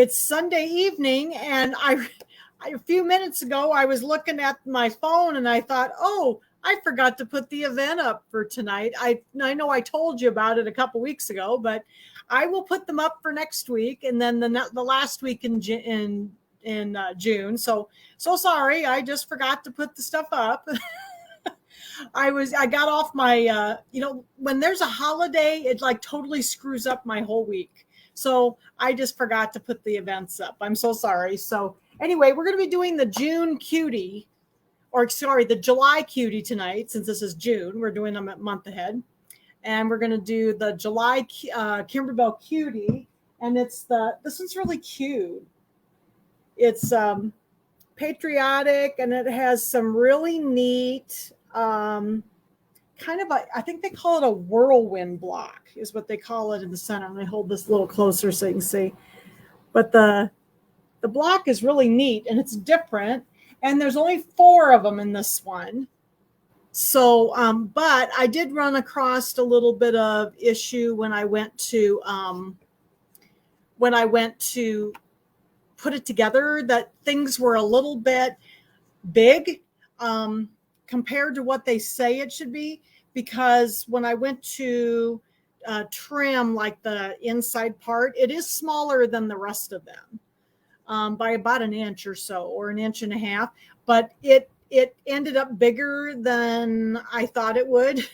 It's Sunday evening, and a few minutes ago, I was looking at my phone and I thought, oh, I forgot to put the event up for tonight. I know I told you about it a couple weeks ago, but I will put them up for next week, and then the last week in June. So sorry, I just forgot to put the stuff up. I got off my when there's a holiday, it like totally screws up my whole week. So I just forgot to put the events up. I'm so sorry. So anyway, we're going to be doing the June Cutie, the July Cutie tonight. Since this is June, we're doing them a month ahead. And we're going to do the July Kimberbell Cutie. And this one's really cute. It's patriotic, and it has some really neat kind of I think they call it a whirlwind block is what they call it in the center. And I hold this a little closer so you can see. But the block is really neat, and it's different. And there's only 4 of them in this one. So, but I did run across a little bit of issue when I went to put it together, that things were a little bit big compared to what they say it should be. Because when I went to trim like the inside part, it is smaller than the rest of them by about an inch or so, or an inch and a half. But it ended up bigger than I thought it would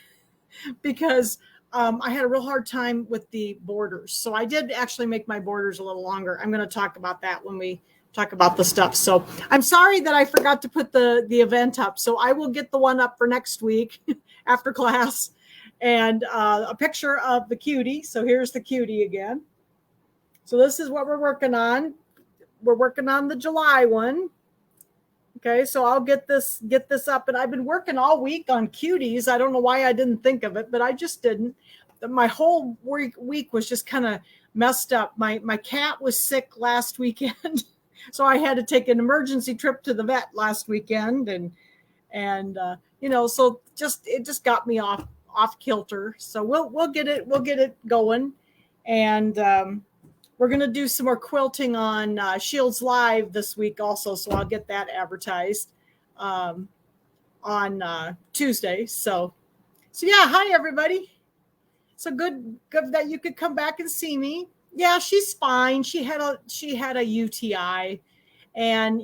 because I had a real hard time with the borders. So I did actually make my borders a little longer. I'm going to talk about that when we talk about the stuff. So I'm sorry that I forgot to put the event up. So I will get the one up for next week after class, and a picture of the cutie. So here's the cutie again. So this is what we're working on. We're working on the July one. Okay, so I'll get this up, and I've been working all week on cuties. I don't know why I didn't think of it, but I just didn't. My whole week was just kind of messed up. My cat was sick last weekend, so I had to take an emergency trip to the vet last weekend, and so it just got me off kilter. So we'll get it going, and we're going to do some more quilting on Shields Live this week also. So I'll get that advertised on Tuesday. So yeah. Hi, everybody. So good that you could come back and see me. Yeah, she's fine. She had a UTI, and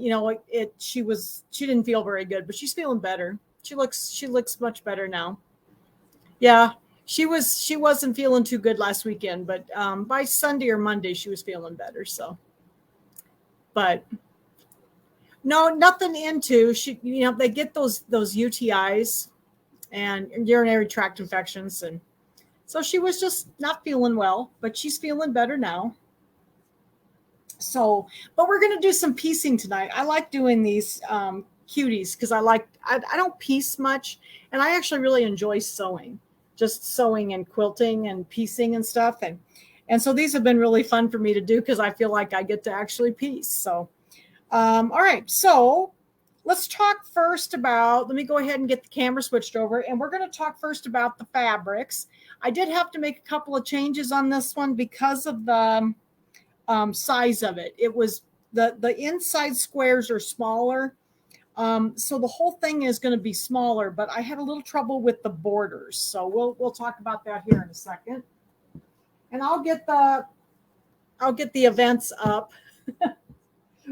she didn't feel very good, but she's feeling better. She looks much better now. Yeah. She wasn't feeling too good last weekend, but by Sunday or Monday she was feeling better. So, but no, nothing into she. They get those UTIs and urinary tract infections, and so she was just not feeling well. But she's feeling better now. So, but we're gonna do some piecing tonight. I like doing these cuties because I don't piece much, and I actually really enjoy sewing. Just sewing and quilting and piecing and stuff. And so these have been really fun for me to do because I feel like I get to actually piece. So, all right. So let's talk first about, let me go ahead and get the camera switched over. And we're going to talk first about the fabrics. I did have to make a couple of changes on this one because of the size of it. It was the inside squares are smaller. So the whole thing is going to be smaller, but I had a little trouble with the borders. So we'll talk about that here in a second. And I'll get the events up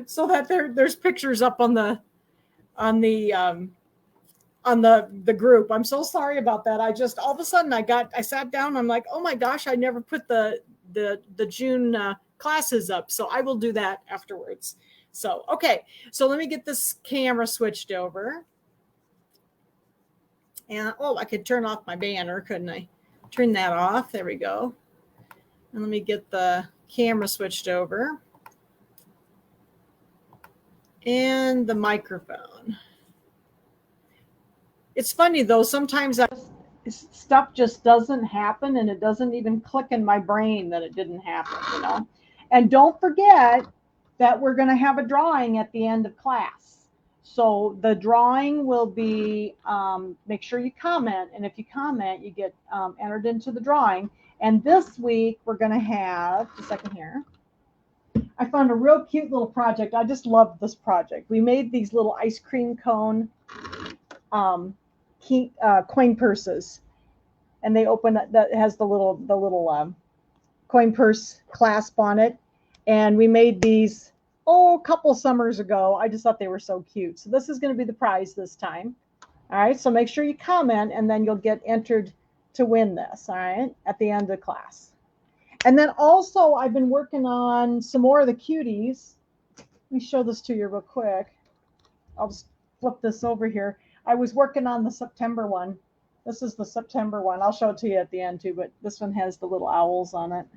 so that there's pictures up on the group. I'm so sorry about that. I just all of a sudden I sat down. I'm like, oh my gosh, I never put the June classes up. So I will do that afterwards. So, okay. So let me get this camera switched over. And, I could turn off my banner, couldn't I? Turn that off. There we go. And let me get the camera switched over. And the microphone. It's funny, though. Sometimes stuff just doesn't happen, and it doesn't even click in my brain that it didn't happen, And don't forget that we're going to have a drawing at the end of class. So the drawing will be, make sure you comment. And if you comment, you get entered into the drawing. And this week, we're going to have, a second here. I found a real cute little project. I just loved this project. We made these little ice cream cone coin purses, and they open that has the little coin purse clasp on it. And we made these a couple summers ago. I just thought they were so cute. So this is going to be the prize this time. All right, so make sure you comment, and then you'll get entered to win this, all right, at the end of the class. And then also, I've been working on some more of the cuties. Let me show this to you real quick. I'll just flip this over here. I was working on the September one. This is the September one. I'll show it to you at the end too, but this one has the little owls on it.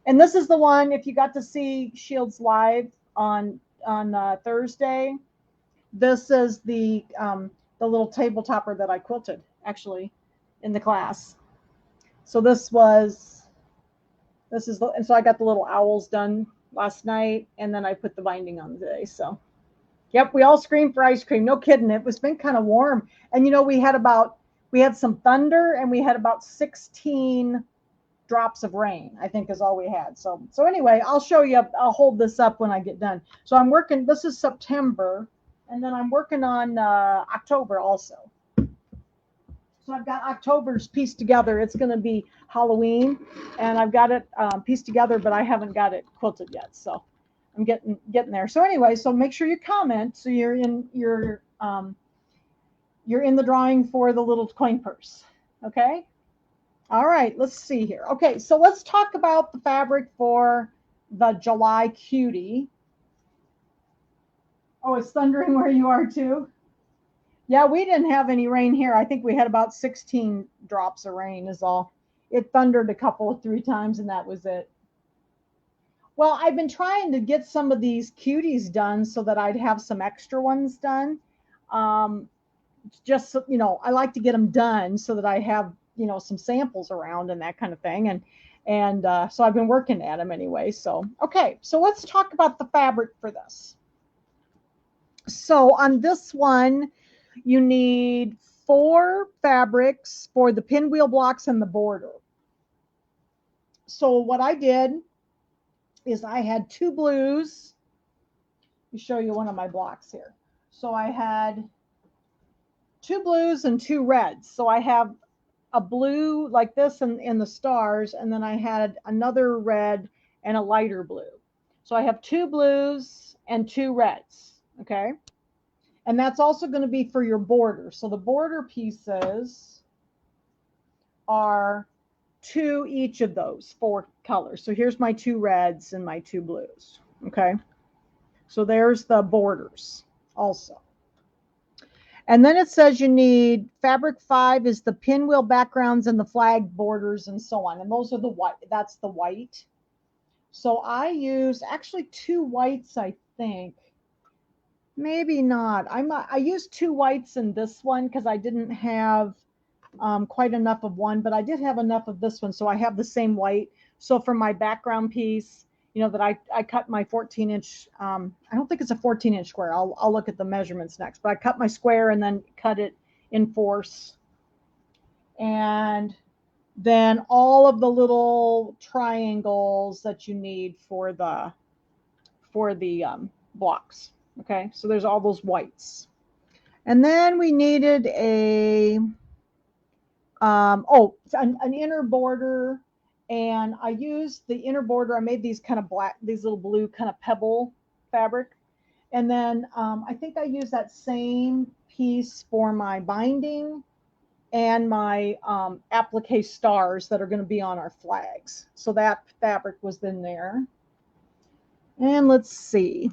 And this is the one, if you got to see Shields live on Thursday, this is the little table topper that I quilted actually in the class. So and so I got the little owls done last night, and then I put the binding on today. So, yep, we all screamed for ice cream. No kidding. It was been kind of warm, and we had some thunder, and we had about 16 drops of rain, I think is all we had. So anyway, I'll show you. I'll hold this up when I get done. So I'm working. This is September, and then I'm working on October also. So I've got October's pieced together. It's going to be Halloween, and I've got it pieced together, but I haven't got it quilted yet. So I'm getting there. So anyway, so make sure you comment so you're in the drawing for the little coin purse. Okay. All right. Let's see here. Okay. So let's talk about the fabric for the July Cutie. Oh, it's thundering where you are too. Yeah, we didn't have any rain here. I think we had about 16 drops of rain is all. It thundered a couple, 3 times, and that was it. Well, I've been trying to get some of these cuties done so that I'd have some extra ones done. Just, I like to get them done so that I have, some samples around and that kind of thing. And so I've been working at them anyway. So, okay, so let's talk about the fabric for this. So on this one, you need 4 fabrics for the pinwheel blocks and the border. So what I did is I had 2 blues. Let me show you one of my blocks here. So I had 2 blues and 2 reds. So I have a blue like this in the stars, and then I had another red and a lighter blue. So I have 2 blues and 2 reds, okay? And that's also going to be for your border. So the border pieces are 2 each of those 4 colors. So here's my 2 reds and my 2 blues. Okay. So there's the borders also. And then it says you need fabric 5 is the pinwheel backgrounds and the flag borders and so on. And those are the white. That's the white. So I use actually 2 whites, I think. Maybe not. I used 2 whites in this one because I didn't have quite enough of one, but I did have enough of this one, so I have the same white. So for my background piece, that I cut my 14-inch. I don't think it's a 14-inch square. I'll look at the measurements next, but I cut my square and then cut it in force, and then all of the little triangles that you need for the blocks. Okay, so there's all those whites. And then we needed an inner border. And I used the inner border. I made these kind of these little blue kind of pebble fabric. And then I think I used that same piece for my binding and my applique stars that are going to be on our flags. So that fabric was in there. And let's see.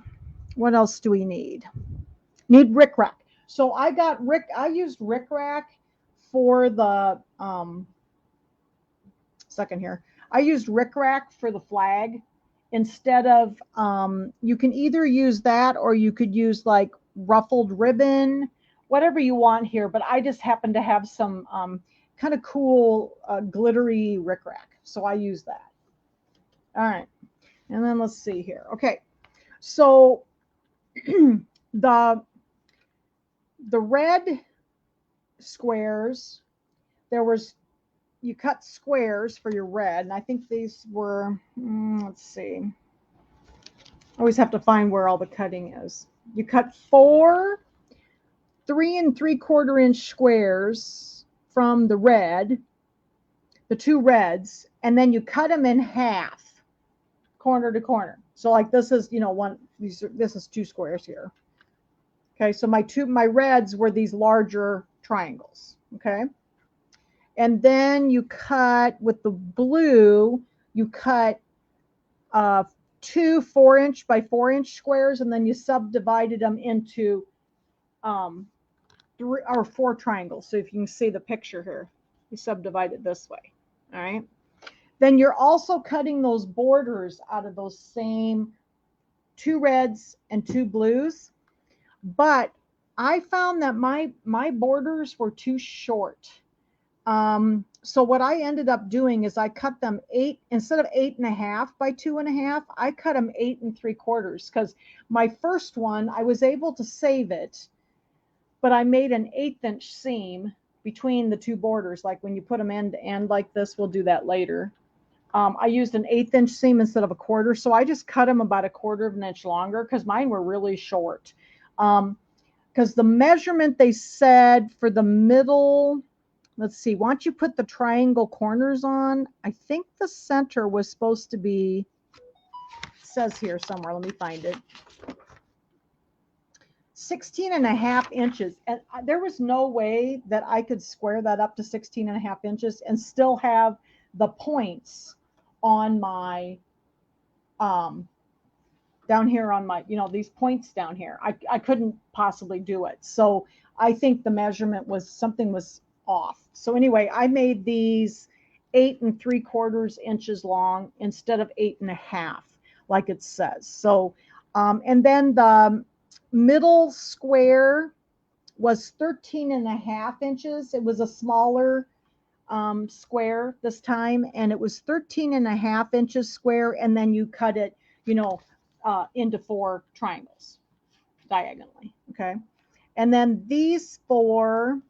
What else do we need? Need rickrack. So I used rickrack for the second here. I used rickrack for the flag instead of you can either use that or you could use like ruffled ribbon, whatever you want here, but I just happen to have some kind of cool glittery rickrack, so I use that. All right, and then let's see here. Okay, so the red squares, you cut squares for your red, and I think these were, let's see, Always have to find where all the cutting is. You cut 4 3 3/4 inch squares from the red, the 2 reds, and then you cut them in half, corner to corner. So like this is, this is 2 squares here. Okay, so my reds were these larger triangles. Okay, and then you cut with the blue, you cut 2 4-inch by 4-inch squares, and then you subdivided them into 3 or 4 triangles. So if you can see the picture here, you subdivide it this way. All right. Then you're also cutting those borders out of those same 2 reds and 2 blues. But I found that my borders were too short. So what I ended up doing is I cut them 8, instead of 8.5 by 2.5, I cut them 8 3/4, because my first one, I was able to save it, but I made an 1/8 inch seam between the 2 borders. Like when you put them end to end like this, we'll do that later. I used an 1/8 inch seam instead of a quarter. So I just cut them about 1/4 of an inch longer, because mine were really short. Because the measurement they said for the middle, let's see, once you put the triangle corners on, I think the center was supposed to be, it says here somewhere, let me find it, 16.5 inches. And there was no way that I could square that up to 16.5 inches and still have the points on my, down here on my, these points down here. I couldn't possibly do it. So I think the measurement was, something was off. So anyway, I made these 8 3/4 inches long instead of 8.5, like it says. So, and then the middle square was 13.5 inches. It was a smaller square this time, and it was 13.5 inches square. And then you cut it, into 4 triangles diagonally. Okay. And then these 4,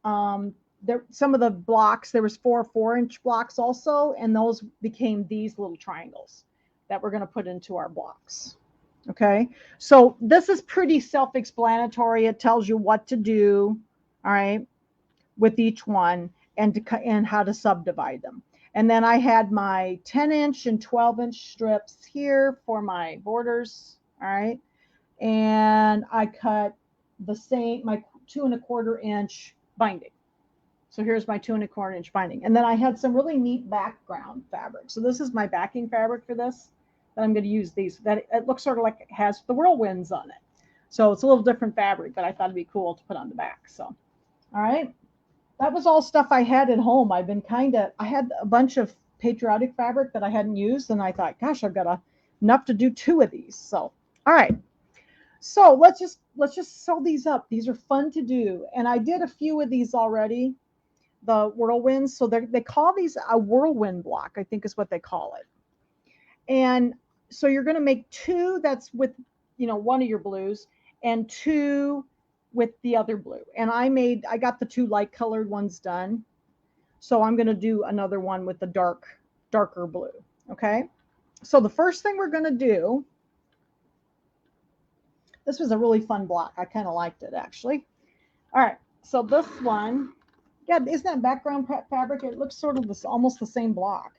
some of the blocks, there was 4 4-inch blocks also, and those became these little triangles that we're going to put into our blocks. Okay, so this is pretty self-explanatory. It tells you what to do, all right, with each one, and how to subdivide them. And then I had my 10-inch and 12-inch strips here for my borders, all right, and I cut the same, my 2 1/4 inch binding. So here's my 2 1/4 inch binding. And then I had some really neat background fabric. So this is my backing fabric for this, that I'm going to use these. That it looks sort of like it has the whirlwinds on it. So it's a little different fabric, but I thought it'd be cool to put on the back. So, all right. That was all stuff I had at home. I had a bunch of patriotic fabric that I hadn't used, and I thought, gosh, I've got enough to do 2 of these. So, all right. So let's just sew these up. These are fun to do. And I did a few of these already, the whirlwinds. So they call these a whirlwind block, I think is what they call it. And so you're going to make 2 that's with, one of your blues, and 2 with the other blue. And I got the 2 light colored ones done. So I'm going to do another one with the darker blue. Okay. So the first thing we're going to do, this was a really fun block. I kind of liked it, actually. All right. So this one, yeah, isn't that background fabric? It looks sort of almost the same block.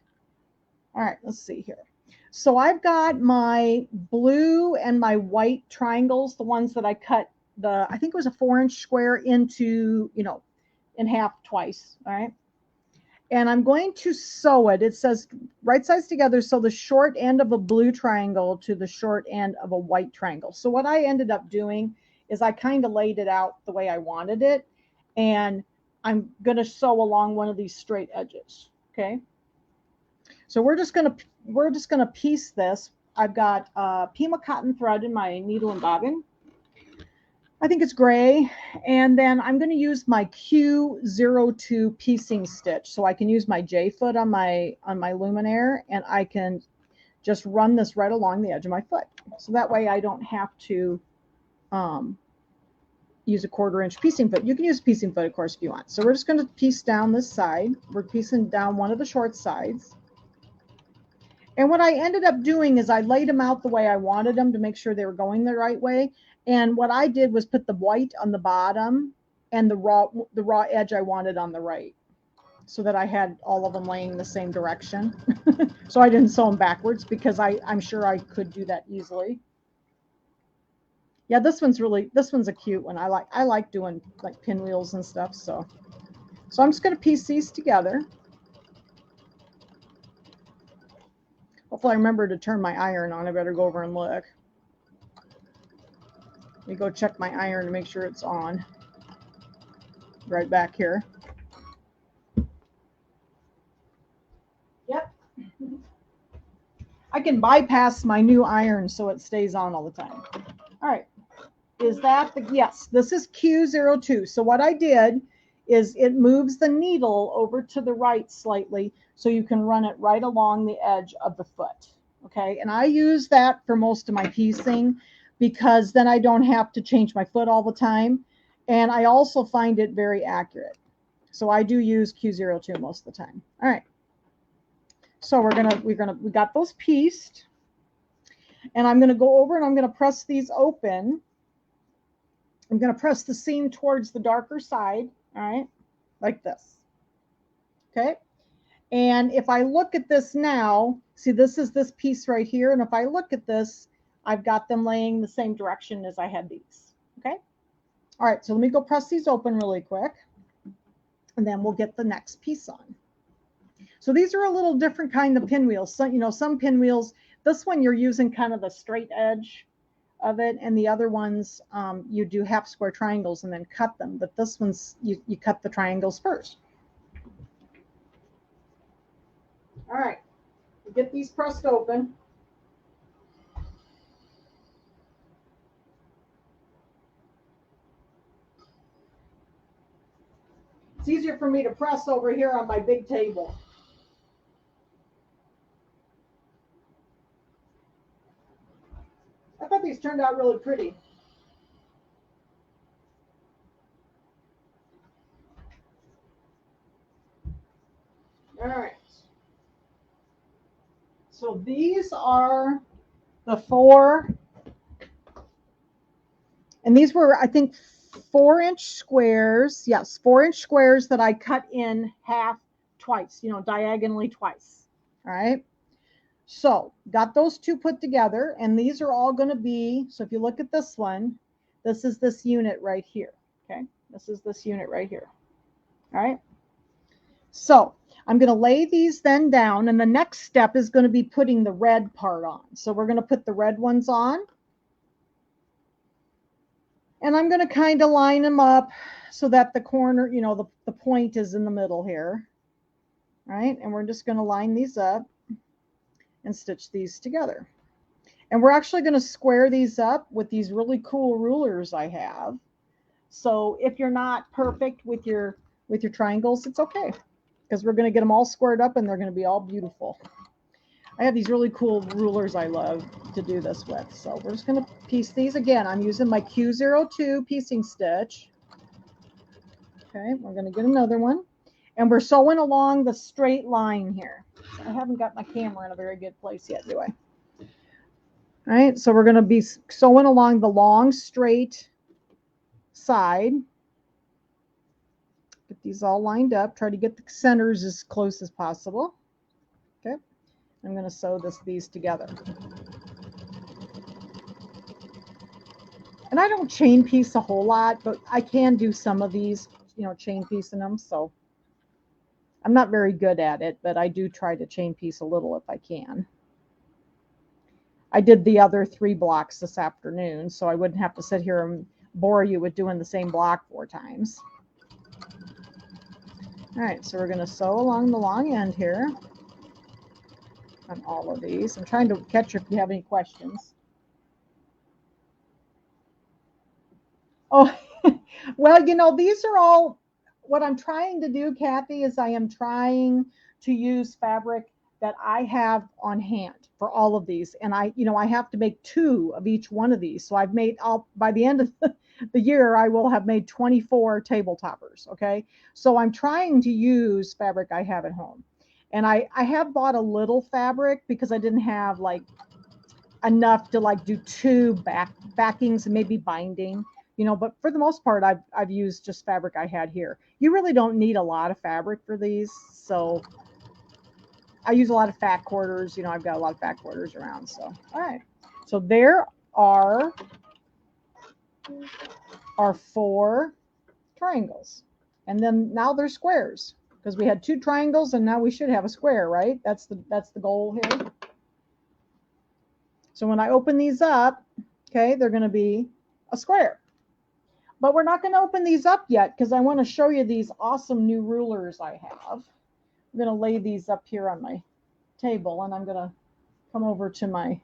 All right, let's see here. So I've got my blue and my white triangles, the ones that I cut I think it was a 4-inch square into, in half twice. All right. And I'm going to sew it. It says right sides together. So the short end of a blue triangle to the short end of a white triangle. So what I ended up doing is I kind of laid it out the way I wanted it. And I'm going to sew along one of these straight edges. Okay. So we're just going to piece this. I've got Pima cotton thread in my needle and bobbin. I think it's gray. And then I'm going to use my Q02 piecing stitch. So I can use my J foot on my luminaire, and I can just run this right along the edge of my foot. So that way I don't have to use a 1/4 inch piecing foot. You can use a piecing foot, of course, if you want. So we're just going to piece down this side. We're piecing down one of the short sides. And what I ended up doing is I laid them out the way I wanted them to make sure they were going the right way. And what I did was put the white on the bottom and the raw edge I wanted on the right, so that I had all of them laying the same direction. So I didn't sew them backwards, because I'm sure I could do that easily. Yeah, this one's a cute one. I like doing like pinwheels and stuff. So I'm just going to piece these together. Hopefully I remember to turn my iron on. I better go over and look. Let me go check my iron to make sure it's on. Right back here. Yep. I can bypass my new iron so it stays on all the time. All right. Is that yes, this is Q02. So what I did is it moves the needle over to the right slightly so you can run it right along the edge of the foot. Okay. And I use that for most of my piecing, because then I don't have to change my foot all the time. And I also find it very accurate. So I do use Q02 most of the time. All right. So we got those pieced, and I'm going to go over and I'm going to press these open. I'm going to press the seam towards the darker side. All right. Like this. Okay. And if I look at this now, see, this is this piece right here. And if I look at this, I've got them laying the same direction as I had these. Okay. All right. So let me go press these open really quick, and then we'll get the next piece on. So these are a little different kind of pinwheels. So, some pinwheels, this one you're using kind of the straight edge of it, and the other ones you do half square triangles and then cut them. But this one's you cut the triangles first. All right, get these pressed open. It's easier for me to press over here on my big table. I thought these turned out really pretty. All right. So these are the 4, and these were, I think, 4-inch squares. Yes, 4-inch squares that I cut in half twice, diagonally twice. All right. So got those 2 put together, and these are all going to be, so if you look at this one, this is this unit right here. Okay. This is this unit right here. All right. So I'm going to lay these then down, and the next step is going to be putting the red part on. So we're going to put the red ones on, and I'm going to kind of line them up so that the corner, the point is in the middle here. All right. And we're just going to line these up and stitch these together. And we're actually going to square these up with these really cool rulers I have. So if you're not perfect with your triangles, it's okay, because we're going to get them all squared up and they're going to be all beautiful. I have these really cool rulers I love to do this with. So we're just going to piece these. Again, I'm using my Q02 piecing stitch. Okay, we're going to get another one. And we're sewing along the straight line here. I haven't got my camera in a very good place yet, do I? All right, so we're going to be sewing along the long, straight side. Get these all lined up. Try to get the centers as close as possible. Okay, I'm going to sew these together. And I don't chain piece a whole lot, but I can do some of these, chain piecing them. So I'm not very good at it, but I do try to chain piece a little if I can. I did the other 3 blocks this afternoon, so I wouldn't have to sit here and bore you with doing the same block 4 times. All right, so we're going to sew along the long end here on all of these. I'm trying to catch you if you have any questions. Oh, well, these are all, what I'm trying to do, Kathy, is I am trying to use fabric that I have on hand for all of these. And I have to make 2 of each one of these. So I've made, by the end of the year, I will have made 24 table toppers. Okay. So I'm trying to use fabric I have at home. And I have bought a little fabric because I didn't have like enough to like do two backings and maybe binding, you know, but for the most part, I've used just fabric I had here. You really don't need a lot of fabric for these. So I use a lot of fat quarters. You know, I've got a lot of fat quarters around. So, all right. So there are our 4 triangles. And then now they're squares because we had 2 triangles and now we should have a square, right? That's the goal here. So when I open these up, okay, they're going to be a square. But we're not going to open these up yet because I want to show you these awesome new rulers I have. I'm going to lay these up here on my table, and I'm going to come over to my,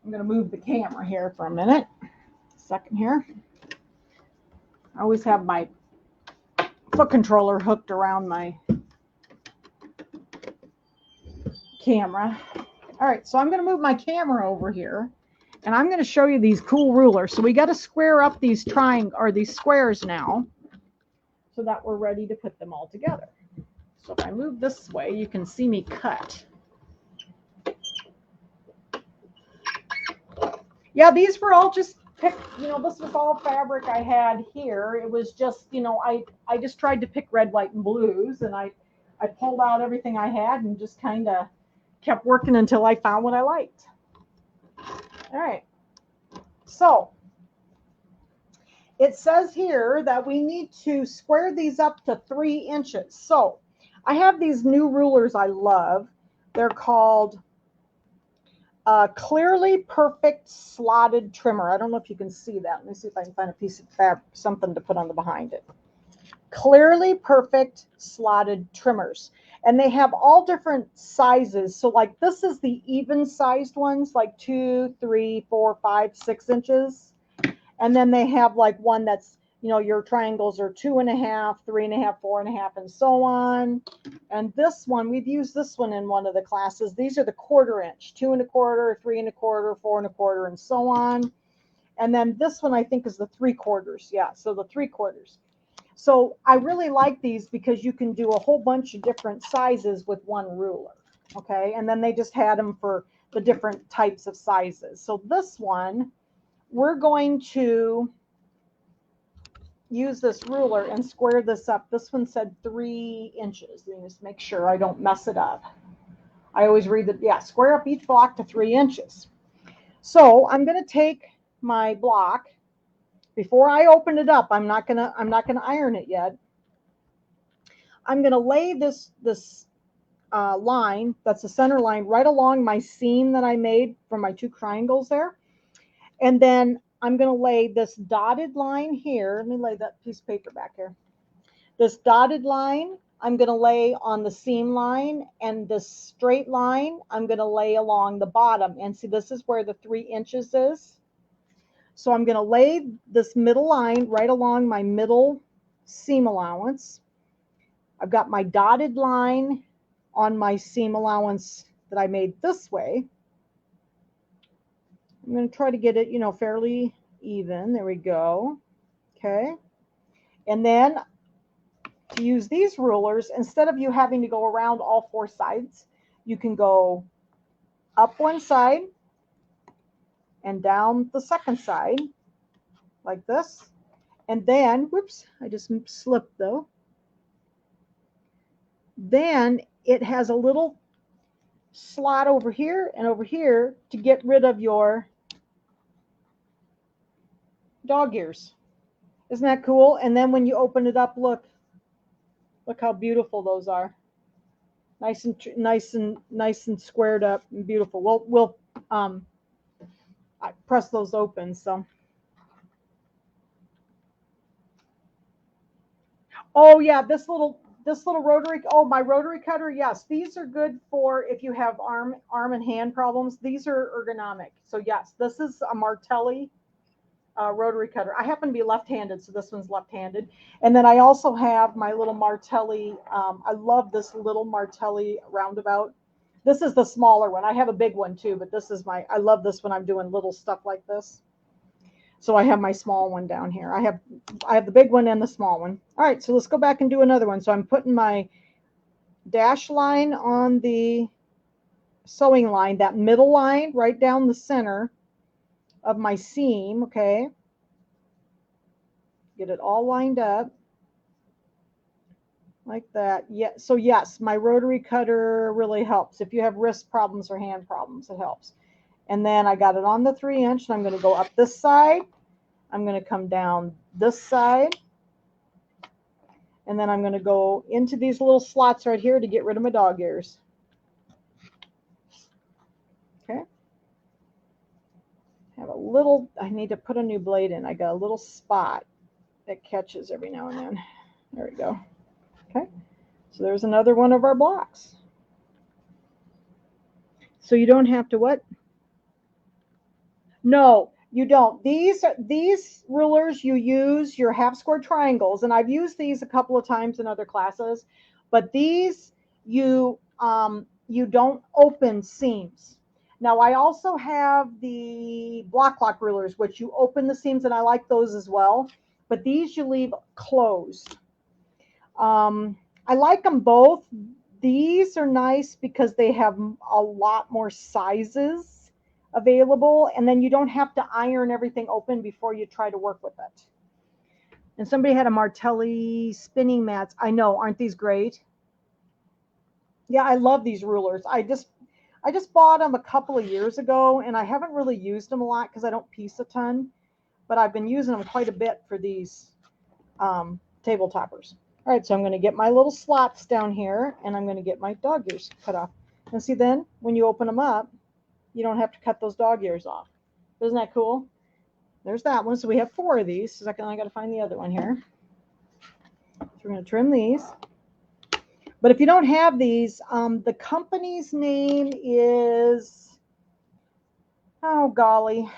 I'm going to move the camera here for a minute. Second here. I always have my foot controller hooked around my camera. All right, so I'm going to move my camera over here, and I'm going to show you these cool rulers. So we got to square up these these squares now so that we're ready to put them all together. So if I move this way, you can see me cut. Yeah, these were all just picked, you know, this was all fabric I had here. It was just, you know, I just tried to pick red, white, and blues, and I pulled out everything I had and just kind of kept working until I found what I liked. All right. So it says here that we need to square these up to 3 inches. So I have these new rulers I love. They're called Clearly Perfect Slotted Trimmer. I don't know if you can see that. Let me see if I can find a piece of fabric, something to put on the behind it. Clearly Perfect Slotted Trimmers. And they have all different sizes. So like this is the even sized ones, like 2, 3, 4, 5, 6 inches. And then they have like one that's, you know, your triangles are 2.5, 3.5, 4.5, and so on. And this one, we've used this one in one of the classes. These are the 1/4 inch, 2.25, 3.25, 4.25, and so on. And then this one I think is the 3/4. Yeah, so the 3/4. So I really like these because you can do a whole bunch of different sizes with one ruler. Okay, and then they just had them for the different types of sizes. So this one, we're going to use this ruler and square this up. This one said 3 inches. Let me just make sure I don't mess it up. I always read that, yeah, square up each block to 3 inches. So I'm going to take my block. Before I open it up, I'm not gonna iron it yet. I'm gonna lay this line, that's the center line, right along my seam that I made from my 2 triangles there. And then I'm going to lay this dotted line here. Let me lay that piece of paper back here. This dotted line, I'm going to lay on the seam line, and this straight line, I'm going to lay along the bottom. And see, this is where the 3 inches is. So I'm going to lay this middle line right along my middle seam allowance. I've got my dotted line on my seam allowance that I made this way. I'm going to try to get it, you know, fairly even. There we go. Okay. And then to use these rulers, instead of you having to go around all 4 sides, you can go up one side and down the second side like this. And then, whoops, I just slipped though. Then it has a little slot over here and over here to get rid of your dog ears. Isn't that cool? And then when you open it up, look how beautiful those are. Nice and squared up and beautiful. We'll I press those open. So, oh yeah, this little rotary. Oh, my rotary cutter. Yes, these are good for if you have arm and hand problems. These are ergonomic. So yes, this is a Martelli rotary cutter. I happen to be left-handed, so this one's left-handed. And then I also have my little Martelli. I love this little Martelli roundabout. This is the smaller one. I have a big one too, but this is I love this when I'm doing little stuff like this. So I have my small one down here. I have the big one and the small one. All right, so let's go back and do another one. So I'm putting my dash line on the sewing line, that middle line right down the center of my seam, okay? Get it all lined up like that. Yeah, so yes, my rotary cutter really helps. If you have wrist problems or hand problems, it helps. And then I got it on the 3-inch, and I'm going to go up this side. I'm going to come down this side. And then I'm going to go into these little slots right here to get rid of my dog ears. Okay. Have a little, I need to put a new blade in. I got a little spot that catches every now and then. There we go. Okay. So there's another one of our blocks. So you don't have to what? No, you don't. These rulers, you use your half square triangles, and I've used these a couple of times in other classes, but these you don't open seams. Now I also have the block lock rulers, which you open the seams, and I like those as well, but these you leave closed. I like them both. These are nice because they have a lot more sizes available, and then you don't have to iron everything open before you try to work with it. And somebody had a Martelli spinning mats. I know, aren't these great? Yeah, I love these rulers. I just bought them a couple of years ago, and I haven't really used them a lot because I don't piece a ton, but I've been using them quite a bit for these table toppers. All right, so I'm going to get my little slots down here, and I'm going to get my dog ears cut off. And see, then when you open them up, you don't have to cut those dog ears off. Isn't that cool? There's that one. So we have 4 of these. So I got to find the other one here. So we're going to trim these. But if you don't have these, the company's name is, oh golly,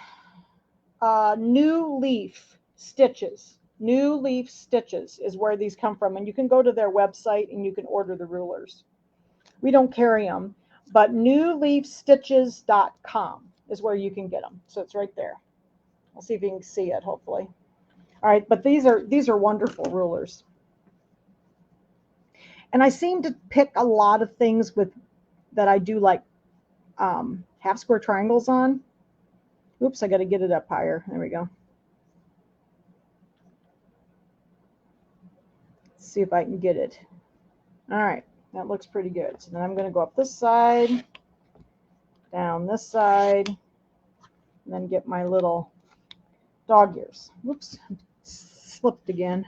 New Leaf Stitches. New Leaf Stitches is where these come from, and you can go to their website and you can order the rulers. We don't carry them, but newleafstitches.com is where you can get them. So it's right there. I'll see if you can see it, hopefully. All right, but these are wonderful rulers. And I seem to pick a lot of things that I do like half square triangles on. Oops, I got to get it up higher. There we go. See if I can get it. All right, that looks pretty good. So then I'm going to go up this side, down this side, and then get my little dog ears. Whoops, slipped again.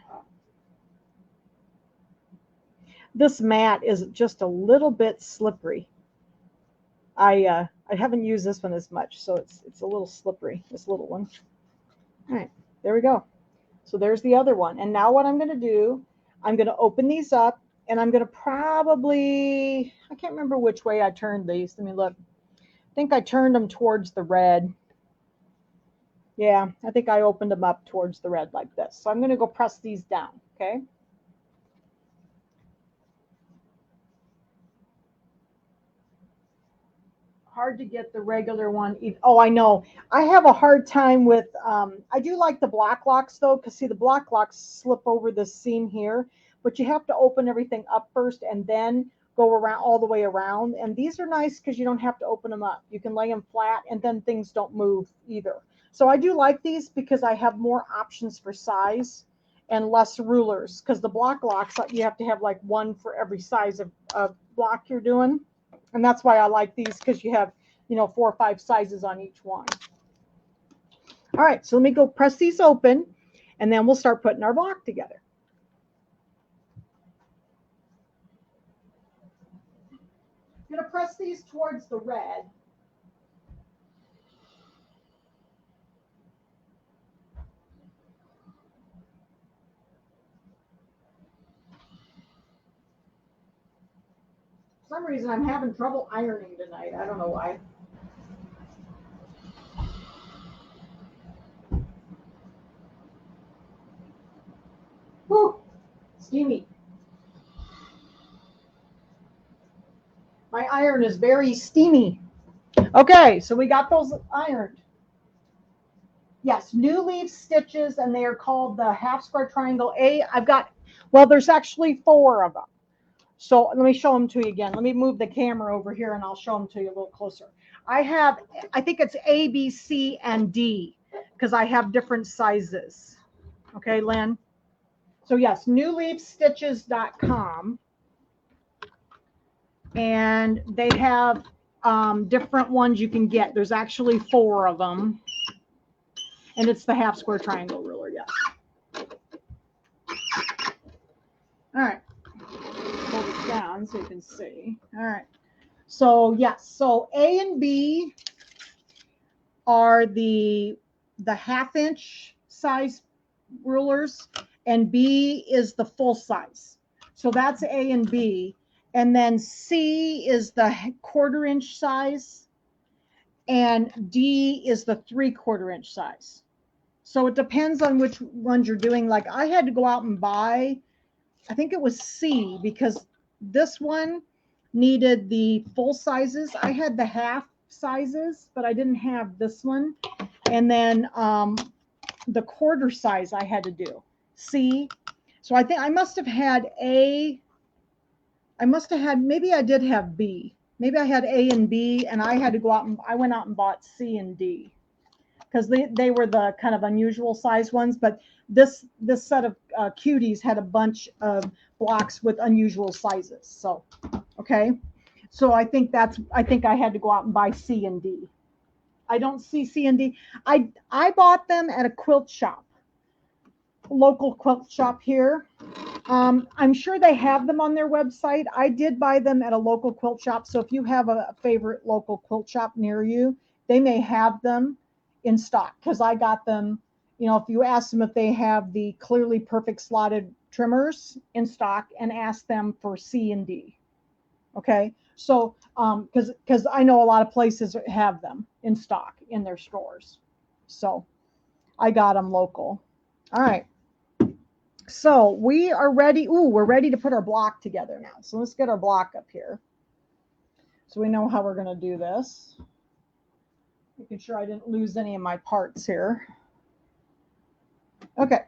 This mat is just a little bit slippery. I haven't used this one as much, so it's a little slippery, this little one. All right, there we go. So there's the other one. And now what I'm going to do, I'm going to open these up, and I'm going to probably, I can't remember which way I turned these. Let me look. I think I turned them towards the red. Yeah, I think I opened them up towards the red like this. So I'm going to go press these down, okay? Hard to get the regular one. Oh, I know. I have a hard time with, I do like the block locks though, because see the block locks slip over the seam here, but you have to open everything up first and then go around all the way around. And these are nice because you don't have to open them up. You can lay them flat and then things don't move either. So I do like these because I have more options for size and less rulers, because the block locks, you have to have like one for every size of block you're doing. And that's why I like these, because you have, 4 or 5 sizes on each one. All right, so let me go press these open, and then we'll start putting our block together. I'm going to press these towards the red. For some reason, I'm having trouble ironing tonight. I don't know why. Whew, steamy. My iron is very steamy. Okay, so we got those ironed. Yes, New Leaf Stitches, and they are called the half square triangle A. I've got, well, there's actually 4 of them. So let me show them to you again. Let me move the camera over here and I'll show them to you a little closer. I think it's A, B, C, and D because I have different sizes. Okay, Lynn? So yes, newleafstitches.com. And they have different ones you can get. There's actually 4 of them. And it's the half square triangle ruler, yes. All right. Hold it down so you can see. All right. So yes, so A and B are the 1/2 inch size rulers, and B is the full size. So that's A and B. And then C is the 1/4 inch size, and D is the 3/4 inch size. So it depends on which ones you're doing. Like I had to go out and buy, I think it was C, because this one needed the full sizes. I had the half sizes, but I didn't have this one. And then the 1/4 size I had to do C. So I think I must have had A. I must have had, maybe I did have B. Maybe I had A and B, and I had to go out and I went out and bought C and D because they were the kind of unusual size ones. But this set of cuties had a bunch of blocks with unusual sizes. So, okay. So I think I had to go out and buy C and D. I don't see C and D. I bought them at a quilt shop, local quilt shop here. I'm sure they have them on their website. I did buy them at a local quilt shop. So if you have a favorite local quilt shop near you, they may have them in stock because I got them. You know, if you ask them if they have the clearly perfect slotted trimmers in stock and ask them for C and D. Okay. So, because I know a lot of places have them in stock in their stores. So I got them local. All right. So we are ready. Ooh, we're ready to put our block together now. So let's get our block up here. So we know how we're going to do this. Making sure I didn't lose any of my parts here. Okay.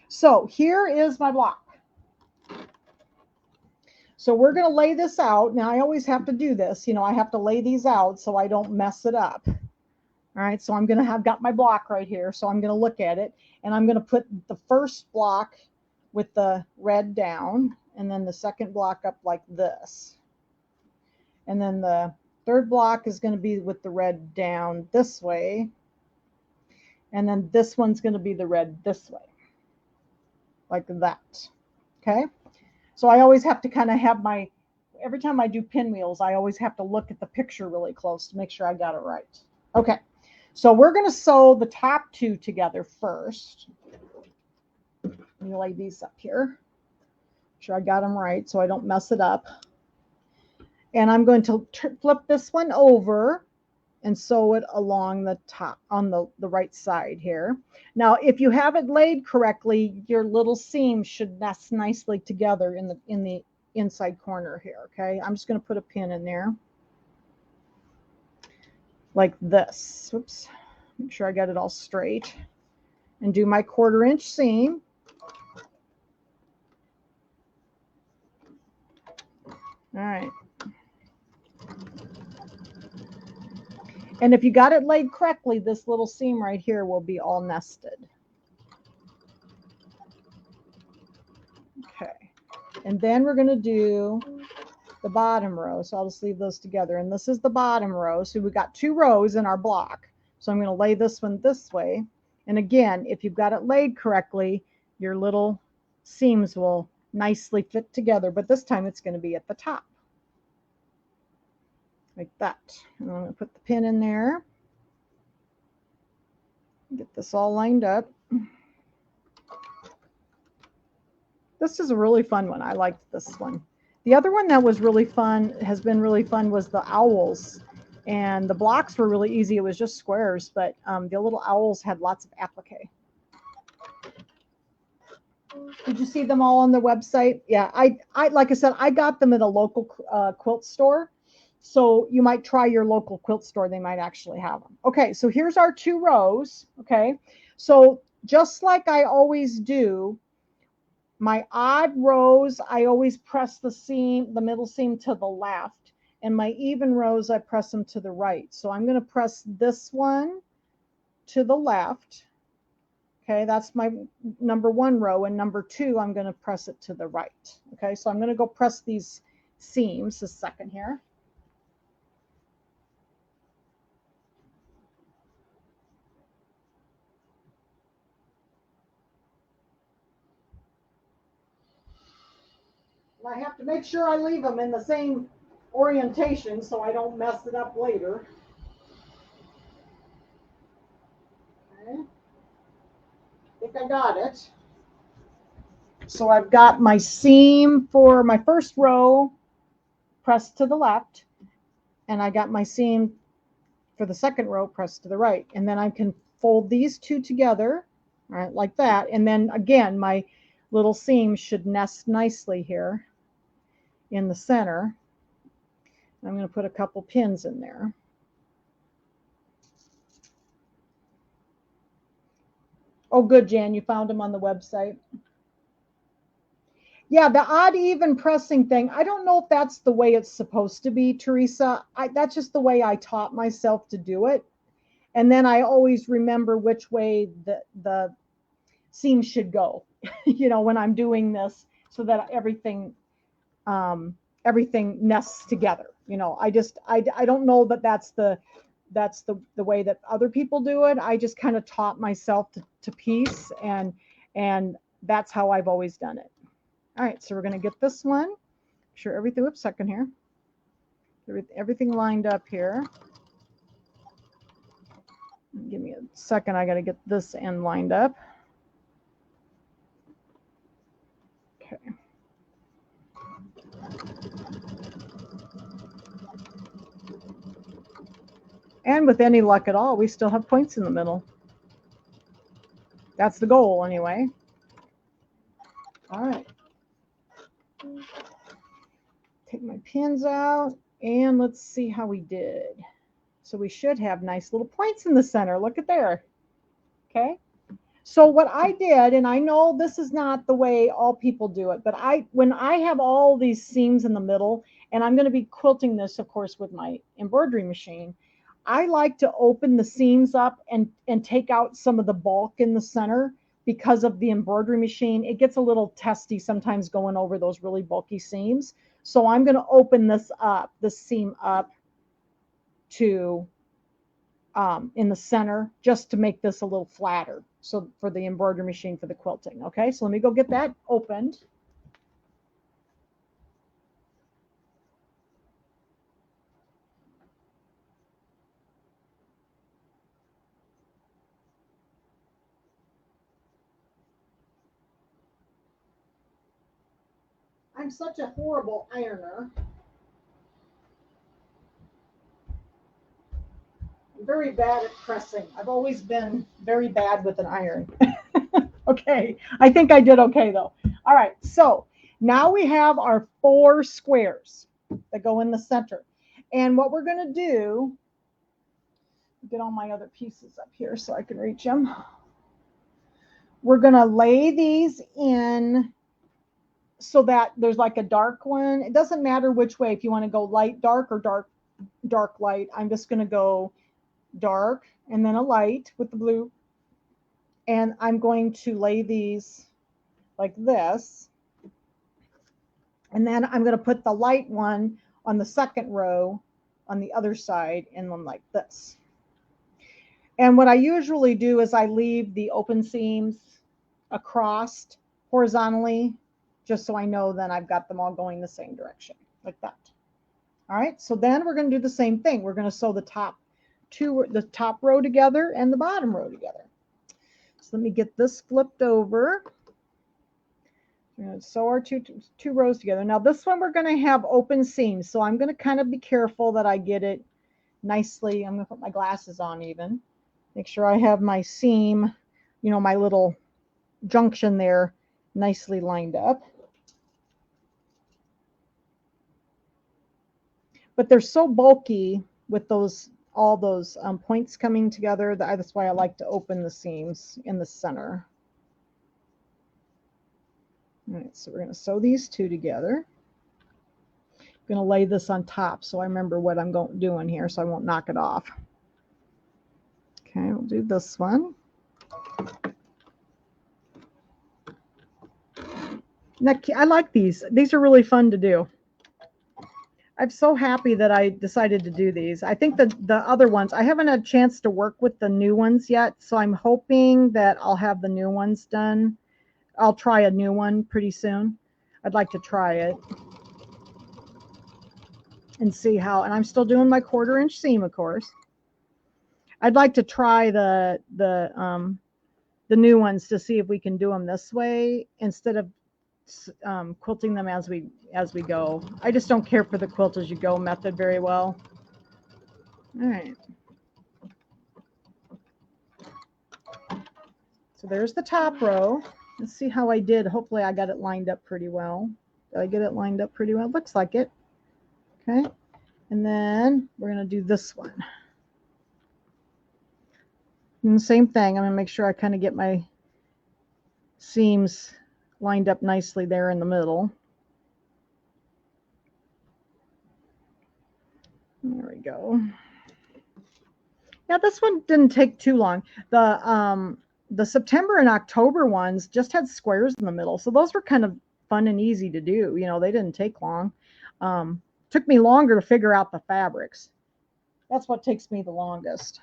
So here is my block. So we're going to lay this out. Now I always have to do this. You know, I have to lay these out so I don't mess it up. All right. So I'm going to have got my block right here. So I'm going to look at it and I'm going to put the first block with the red down, and then the second block up like this. And then the third block is going to be with the red down this way. And then this one's going to be the red this way, like that. Okay. So I always have to kind of have every time I do pinwheels, I always have to look at the picture really close to make sure I got it right. Okay. So we're going to sew the top 2 together first. Let me lay these up here. Make sure I got them right so I don't mess it up. And I'm going to flip this one over and sew it along the top on the right side here. Now, if you have it laid correctly, your little seam should nest nicely together in the inside corner here. Okay, I'm just going to put a pin in there like this. Oops, make sure I got it all straight and do my 1/4 inch seam. All right. And if you got it laid correctly, this little seam right here will be all nested. Okay. And then we're going to do the bottom row. So I'll just leave those together. And this is the bottom row. So we've got 2 rows in our block. So I'm going to lay this one this way. And again, if you've got it laid correctly, your little seams will nicely fit together. But this time it's going to be at the top. Like that. And I'm going to put the pin in there. Get this all lined up. This is a really fun one. I liked this one. The other one that was really fun, has been really fun, was the owls. And the blocks were really easy. It was just squares, but the little owls had lots of applique. Did you see them all on the website? Yeah, I like I said, I got them at a local quilt store. So you might try your local quilt store. They might actually have them. Okay, so here's our 2 rows. Okay, so just like I always do, My odd rows, I always press the seam, the middle seam to the left, and my even rows, I press them to the right. So I'm going to press this one to the left. Okay, that's my number 1 row, and number 2, I'm going to press it to the right. Okay, so I'm going to go press these seams a second here. And I have to make sure I leave them in the same orientation so I don't mess it up later. Okay. I think I got it. So I've got my seam for my first row pressed to the left, and I got my seam for the second row pressed to the right. And then I can fold these two together, all right, like that. And then again, my little seam should nest nicely here in the center. I'm going to put a couple pins in there. Oh, good, Jan, you found them on the website. Yeah, the odd even pressing thing, I don't know if that's the way it's supposed to be, Teresa. That's just the way I taught myself to do it. And then I always remember which way the seam should go, you know, when I'm doing this, so that everything nests together. You know, I don't know that that's the way that other people do it. I just kind of taught myself to piece, and that's how I've always done it. All right, so we're going to get this one. Make sure everything, whoops, second here. Everything lined up here. Give me a second, I got to get this end lined up. Okay. And with any luck at all, we still have points in the middle. That's the goal anyway. All right. Take my pins out, and let's see how we did. So we should have nice little points in the center. Look at there. Okay. So what I did, and I know this is not the way all people do it, but when I have all these seams in the middle, and I'm going to be quilting this, of course, with my embroidery machine, I like to open the seams up and take out some of the bulk in the center because of the embroidery machine. It gets a little testy sometimes going over those really bulky seams. So I'm going to open this seam up to in the center, just to make this a little flatter. So for the embroidery machine for the quilting. Okay, so let me go get that opened. I'm such a horrible ironer. I'm very bad at pressing. I've always been very bad with an iron. Okay, I think I did okay though. All right, so now we have our 4 squares that go in the center. And what we're going to do, get all my other pieces up here so I can reach them. We're going to lay these in so that there's like a dark one. It doesn't matter which way, if you want to go light, dark, or dark, light. I'm just going to go dark and then a light with the blue. And I'm going to lay these like this. And then I'm going to put the light one on the second row on the other side, and then like this. And what I usually do is I leave the open seams across horizontally, just so I know then I've got them all going the same direction, like that. All right, so then we're going to do the same thing. We're going to sew the top row together and the bottom row together. So let me get this flipped over. We're going to sew our two rows together. Now this one we're going to have open seams, so I'm going to kind of be careful that I get it nicely. I'm going to put my glasses on even. Make sure I have my seam, you know, my little junction there nicely lined up. But they're so bulky with all those points coming together. That's why I like to open the seams in the center. All right, so we're going to sew these two together. I'm going to lay this on top so I remember what I'm doing here so I won't knock it off. Okay, we'll do this one. I like these. These are really fun to do. I'm so happy that I decided to do these. I think the other ones, I haven't had a chance to work with the new ones yet, so I'm hoping that I'll have the new ones done. I'll try a new one pretty soon. I'd like to try it and see how, and I'm still doing my 1/4 inch seam, of course. I'd like to try the new ones to see if we can do them this way instead of quilting them as we go. I just don't care for the quilt as you go method very well. All right. So there's the top row. Let's see how I did. Hopefully I got it lined up pretty well. Did I get it lined up pretty well? Looks like it. Okay. And then we're going to do this one. And the same thing. I'm going to make sure I kind of get my seams lined up nicely there in the middle. There we go. Yeah, this one didn't take too long. The September and October ones just had squares in the middle, so those were kind of fun and easy to do. You know, they didn't take long. Took me longer to figure out the fabrics. That's what takes me the longest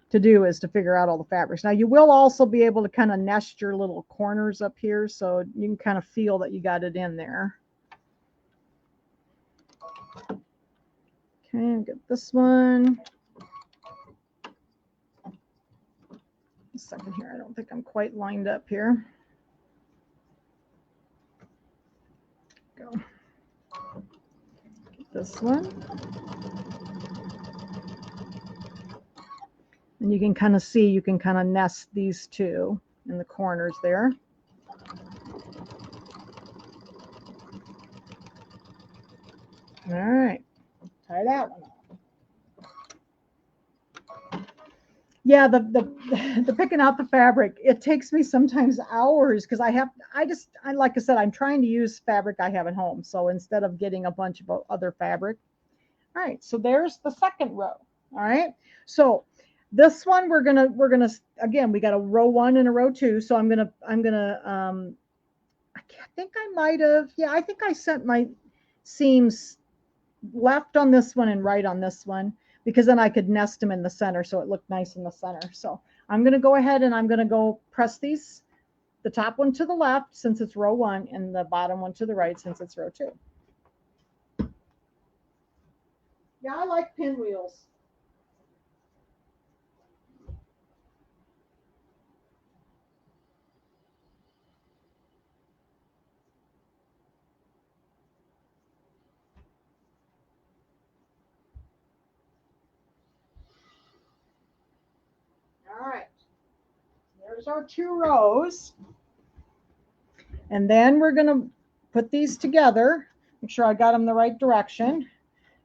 to do, is to figure out all the fabrics. Now, you will also be able to kind of nest your little corners up here, so you can kind of feel that you got it in there. Okay, get this one. A second here. I don't think I'm quite lined up here. Go. Get this one. And you can kind of see, you can kind of nest these two in the corners there. All right, tie that one off. Yeah, the picking out the fabric, it takes me sometimes hours because I like I said, I'm trying to use fabric I have at home. So instead of getting a bunch of other fabric. All right, so there's the second row. All right, so this one we're gonna again, we got a row 1 and a row 2. So I'm gonna I think I might have, yeah, I think I sent my seams left on this one and right on this one, because then I could nest them in the center so it looked nice in the center. So I'm going to go ahead and I'm going to go press these, the top one to the left since it's row 1 and the bottom one to the right since it's row 2. Yeah, I like pinwheels. All right, there's our 2 rows. And then we're going to put these together, make sure I got them the right direction.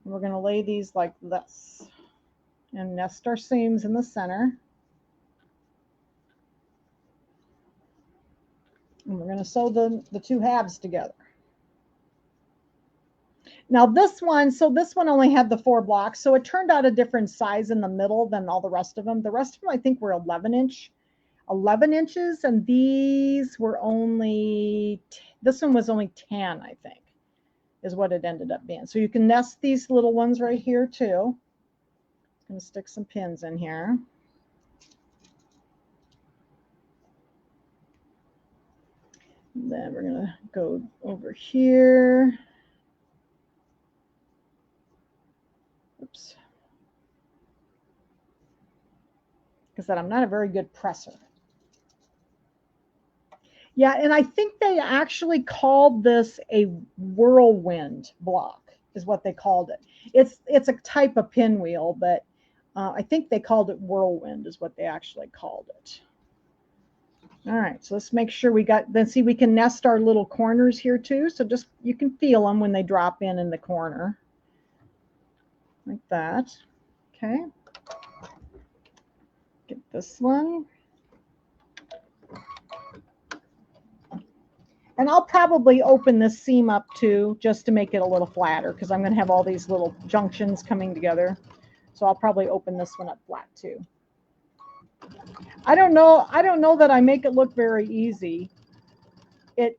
And we're going to lay these like this and nest our seams in the center. And we're going to sew the 2 halves together. Now this one, so this one only had the 4 blocks, so it turned out a different size in the middle than all the rest of them. The rest of them I think were 11 inches, and these were only, this one was only 10, I think, is what it ended up being. So you can nest these little ones right here too. I'm going to stick some pins in here. And then we're going to go over here. Oops. Like I said, I'm not a very good presser. Yeah, and I think they actually called this a whirlwind block, is what they called it. It's a type of pinwheel, but I think they called it whirlwind is what they actually called it. All right, so let's make sure we got, then see, we can nest our little corners here too. So just, you can feel them when they drop in the corner. Like that. Okay. Get this one. And I'll probably open this seam up too, just to make it a little flatter, because I'm going to have all these little junctions coming together. So I'll probably open this one up flat too. I don't know that I make it look very easy. It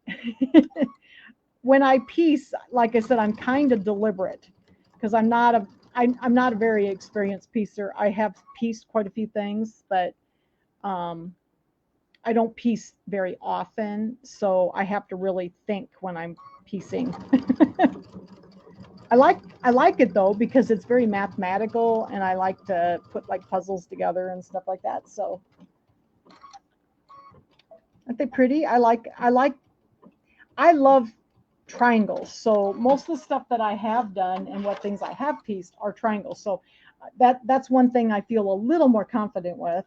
when I piece, like I said, I'm kind of deliberate, because I'm not a very experienced piecer. I have pieced quite a few things, but I don't piece very often, so I have to really think when I'm piecing. I like it though, because it's very mathematical, and I like to put like puzzles together and stuff like that. So aren't they pretty? I love triangles. So most of the stuff that I have done and what things I have pieced are triangles. So that's one thing I feel a little more confident with,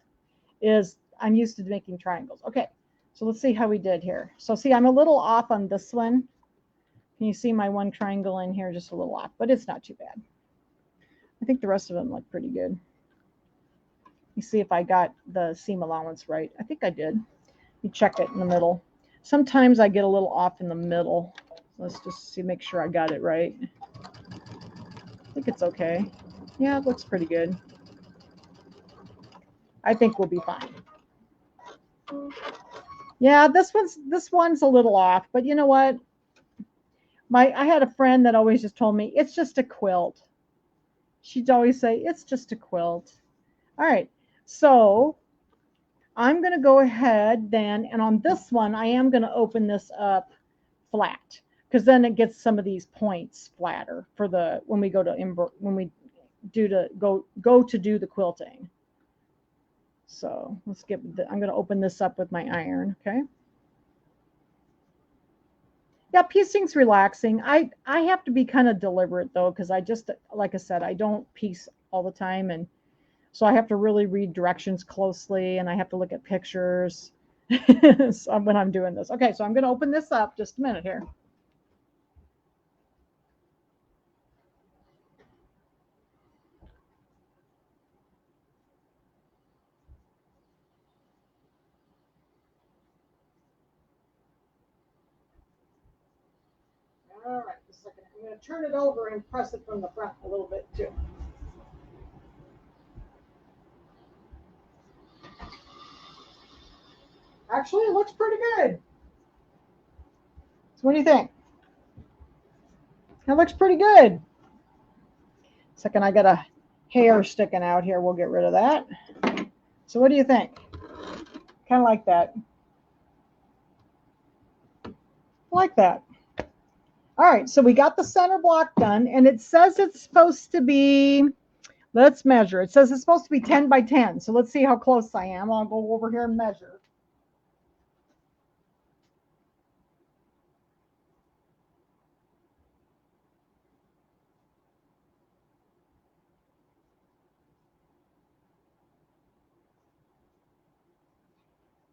is I'm used to making triangles. Okay, so let's see how we did here. So see, I'm a little off on this one. Can you see my one triangle in here? Just a little off, but it's not too bad. I think the rest of them look pretty good. You see if I got the seam allowance right. I think I did. You check it in the middle. Sometimes I get a little off in the middle. Let's just see, make sure I got it right. I think it's okay. Yeah, it looks pretty good. I think we'll be fine. Yeah, this one's a little off, but you know what? I had a friend that always just told me, it's just a quilt. She'd always say, it's just a quilt. All right, so I'm going to go ahead then, and on this one, I am going to open this up flat, because then it gets some of these points flatter for the when we go to do the quilting. So let's I'm going to open this up with my iron. Okay. Yeah, piecing's relaxing. I have to be kind of deliberate though, because I just, like I said, I don't piece all the time, and so I have to really read directions closely, and I have to look at pictures so when I'm doing this. Okay, so I'm going to open this up just a minute here. All right, just a second. I'm going to turn it over and press it from the front a little bit too. Actually, it looks pretty good. So what do you think? It looks pretty good. Second, I got a hair sticking out here. We'll get rid of that. So what do you think? Kind of like that. Like that. All right, so we got the center block done, and it says it's supposed to be, let's measure. It says it's supposed to be 10 by 10. So let's see how close I am. I'll go over here and measure.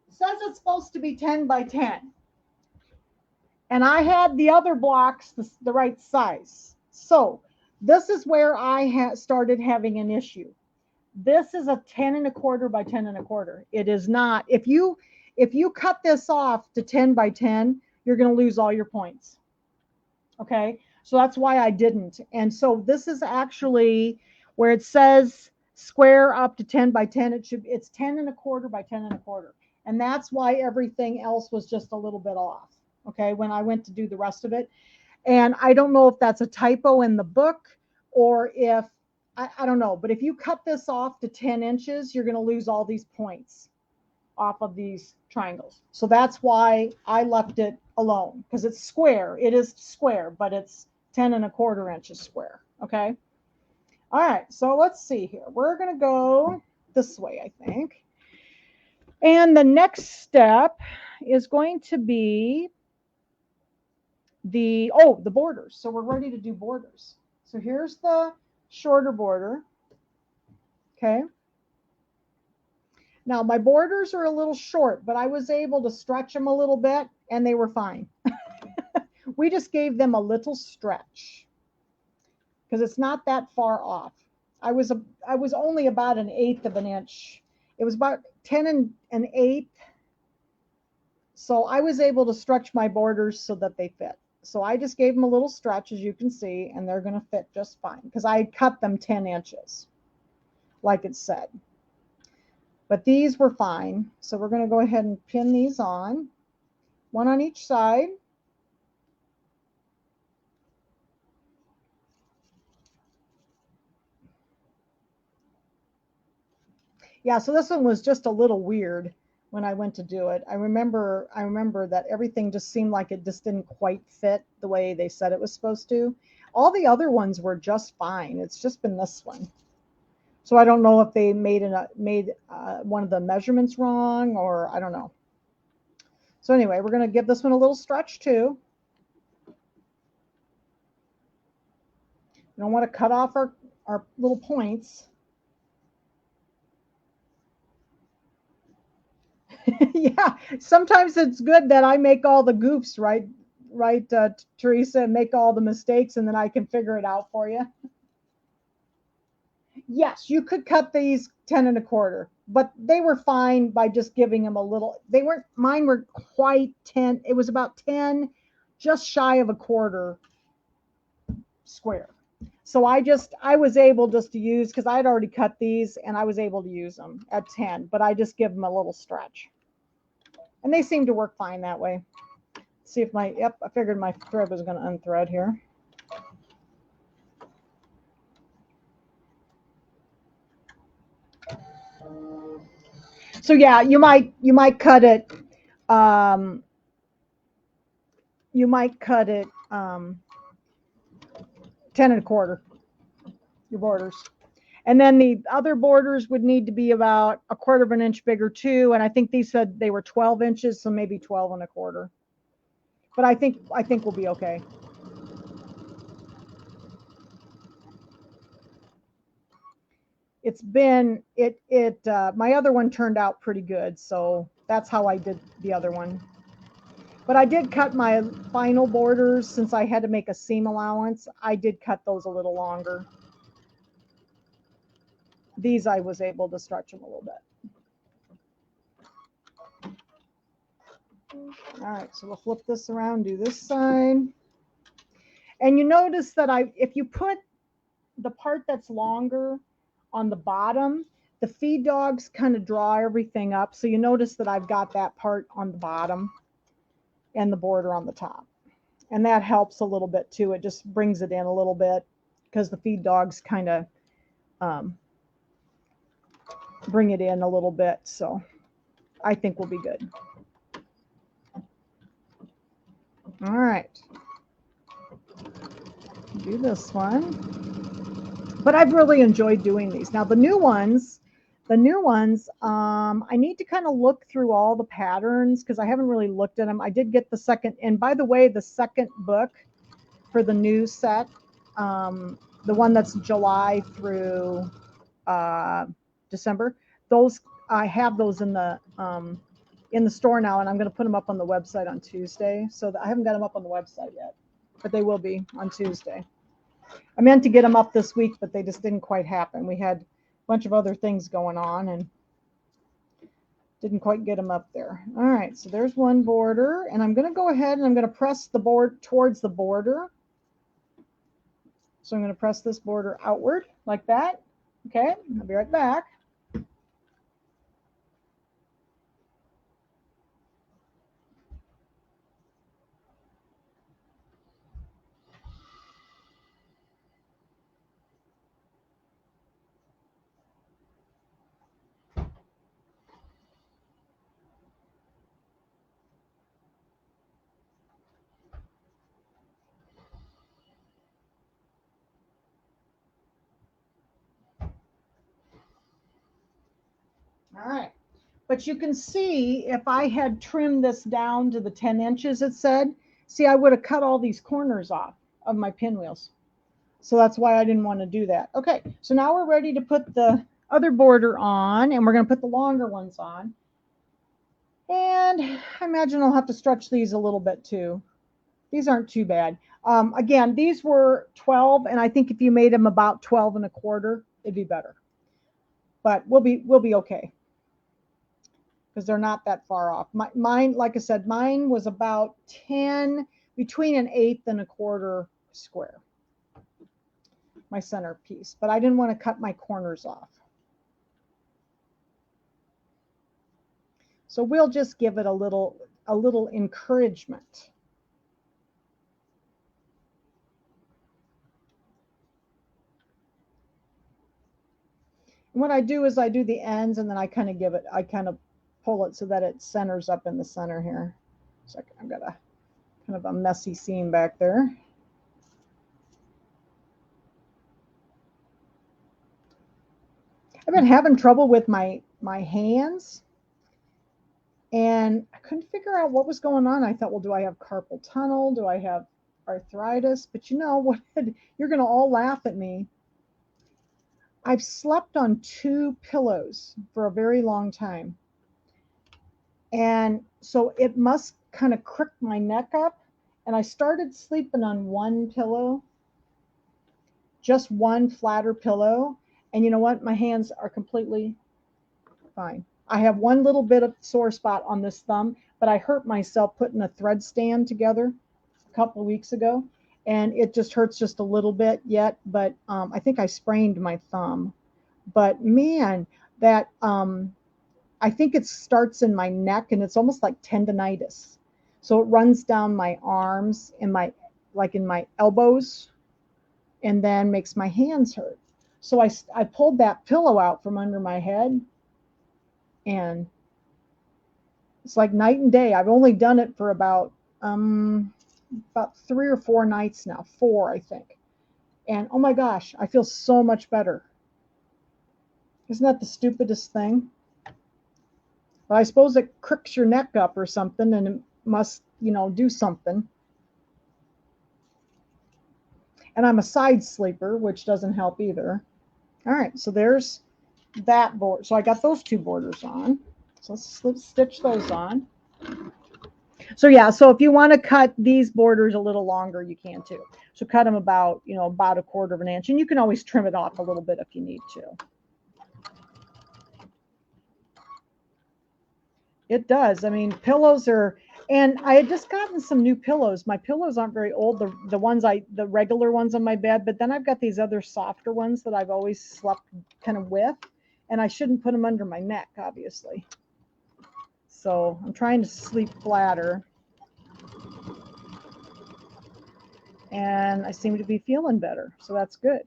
It says it's supposed to be 10 by 10. And I had the other blocks the right size. So this is where I started having an issue. This is a 10 1/4 by 10 1/4. It is not. If you cut this off to 10 by 10, you're going to lose all your points. Okay, so that's why I didn't. And so this is actually where it says square up to 10 by 10. It's 10 1/4 by 10 1/4, and that's why everything else was just a little bit off. Okay, when I went to do the rest of it, and I don't know if that's a typo in the book, or if I don't know, but if you cut this off to 10 inches, you're going to lose all these points off of these triangles. So that's why I left it alone, because it's square. It is square, but it's 10 1/4 inches square. Okay. All right. So let's see here. We're going to go this way, I think. And the next step is going to be the borders. So we're ready to do borders. So here's the shorter border. Okay. Now my borders are a little short, but I was able to stretch them a little bit, and they were fine. We just gave them a little stretch because it's not that far off. I was only about 1/8 of an inch. It was about 10 1/8. So I was able to stretch my borders so that they fit. So I just gave them a little stretch, as you can see, and they're going to fit just fine because I cut them 10 inches, like it said. But these were fine. So we're going to go ahead and pin these on, one on each side. Yeah, so this one was just a little weird when I went to do it. I remember that everything just seemed like it just didn't quite fit the way they said it was supposed to. All the other ones were just fine. It's just been this one. So I don't know if they made one of the measurements wrong, or I don't know. So anyway, we're going to give this one a little stretch too. We don't want to cut off our little points. Yeah, sometimes it's good that I make all the goofs, right, Teresa, and make all the mistakes, and then I can figure it out for you. Yes, you could cut these 10 1/4, but they were fine by just giving them a little. They weren't, mine were quite 10. It was about 10, just shy of a quarter square. So I was able just to use, because I had already cut these, and I was able to use them at 10, but I just give them a little stretch. And they seem to work fine that way. See if I figured my thread was going to unthread here. So yeah, you might cut it. You might cut it 10 1/4, your borders. And then the other borders would need to be about 1/4 of an inch bigger too. And I think these said they were 12 inches, so maybe 12 1/4. But I think we'll be okay. It's been my other one turned out pretty good, so that's how I did the other one. But I did cut my final borders, since I had to make a seam allowance. I did cut those a little longer. These I was able to stretch them a little bit. All right, so we'll flip this around, do this side. And you notice that if you put the part that's longer on the bottom, the feed dogs kind of draw everything up. So you notice that I've got that part on the bottom and the border on the top. And that helps a little bit too. It just brings it in a little bit, because the feed dogs kind of bring it in a little bit. So I think we'll be good. All right. Do this one. But I've really enjoyed doing these. Now the new ones, I need to kind of look through all the patterns, because I haven't really looked at them. I did get the second, and by the way, the second book for the new set, the one that's July through December, those I have those in the store now, and I'm going to put them up on the website on Tuesday. So I haven't got them up on the website yet, but they will be on Tuesday. I meant to get them up this week, but they just didn't quite happen. We had a bunch of other things going on and didn't quite get them up there. All right, so there's one border, and I'm going to go ahead and I'm going to press the board towards the border. So I'm going to press this border outward like that. Okay, I'll be right back. All right, but you can see if I had trimmed this down to the 10 inches, it said, see, I would have cut all these corners off of my pinwheels. So that's why I didn't want to do that. Okay, so now we're ready to put the other border on, and we're going to put the longer ones on. And I imagine I'll have to stretch these a little bit too. These aren't too bad. Again, these were 12, and I think if you made them about 12 1/4, it'd be better. But we'll be okay. because they're not that far off. Mine, like I said, mine was about 10, between an eighth and a quarter square, my center piece, but I didn't want to cut my corners off. So we'll just give it a little encouragement. And what I do is I do the ends, and then I kind of pull it so that it centers up in the center here. So I've got a kind of a messy seam back there. I've been having trouble with my hands, and I couldn't figure out what was going on. I thought, well, do I have carpal tunnel? Do I have arthritis? But you know what? You're going to all laugh at me. I've slept on 2 pillows for a very long time. And so it must kind of crook my neck up. And I started sleeping on 1 pillow, just 1 flatter pillow. And you know what? My hands are completely fine. I have 1 little bit of sore spot on this thumb, but I hurt myself putting a thread stand together a couple of weeks ago. And it just hurts just a little bit yet, but I think I sprained my thumb. But man, that I think it starts in my neck, and it's almost like tendonitis. So it runs down my arms and in my elbows, and then makes my hands hurt. So I pulled that pillow out from under my head, and it's like night and day. I've only done it for about 3 or 4 nights now, 4, I think. And oh my gosh, I feel so much better. Isn't that the stupidest thing? But I suppose it crooks your neck up or something, and it must, do something. And I'm a side sleeper, which doesn't help either. All right, so there's that board. So I got those 2 borders on. So let's stitch those on. So yeah, so if you want to cut these borders a little longer, you can too. So cut them about, about 1/4 inch, and you can always trim it off a little bit if you need to. It does. I mean, pillows are, and I had just gotten some new pillows. My pillows aren't very old, the regular ones on my bed, but then I've got these other softer ones that I've always slept kind of with, and I shouldn't put them under my neck, obviously. So I'm trying to sleep flatter, and I seem to be feeling better, so that's good.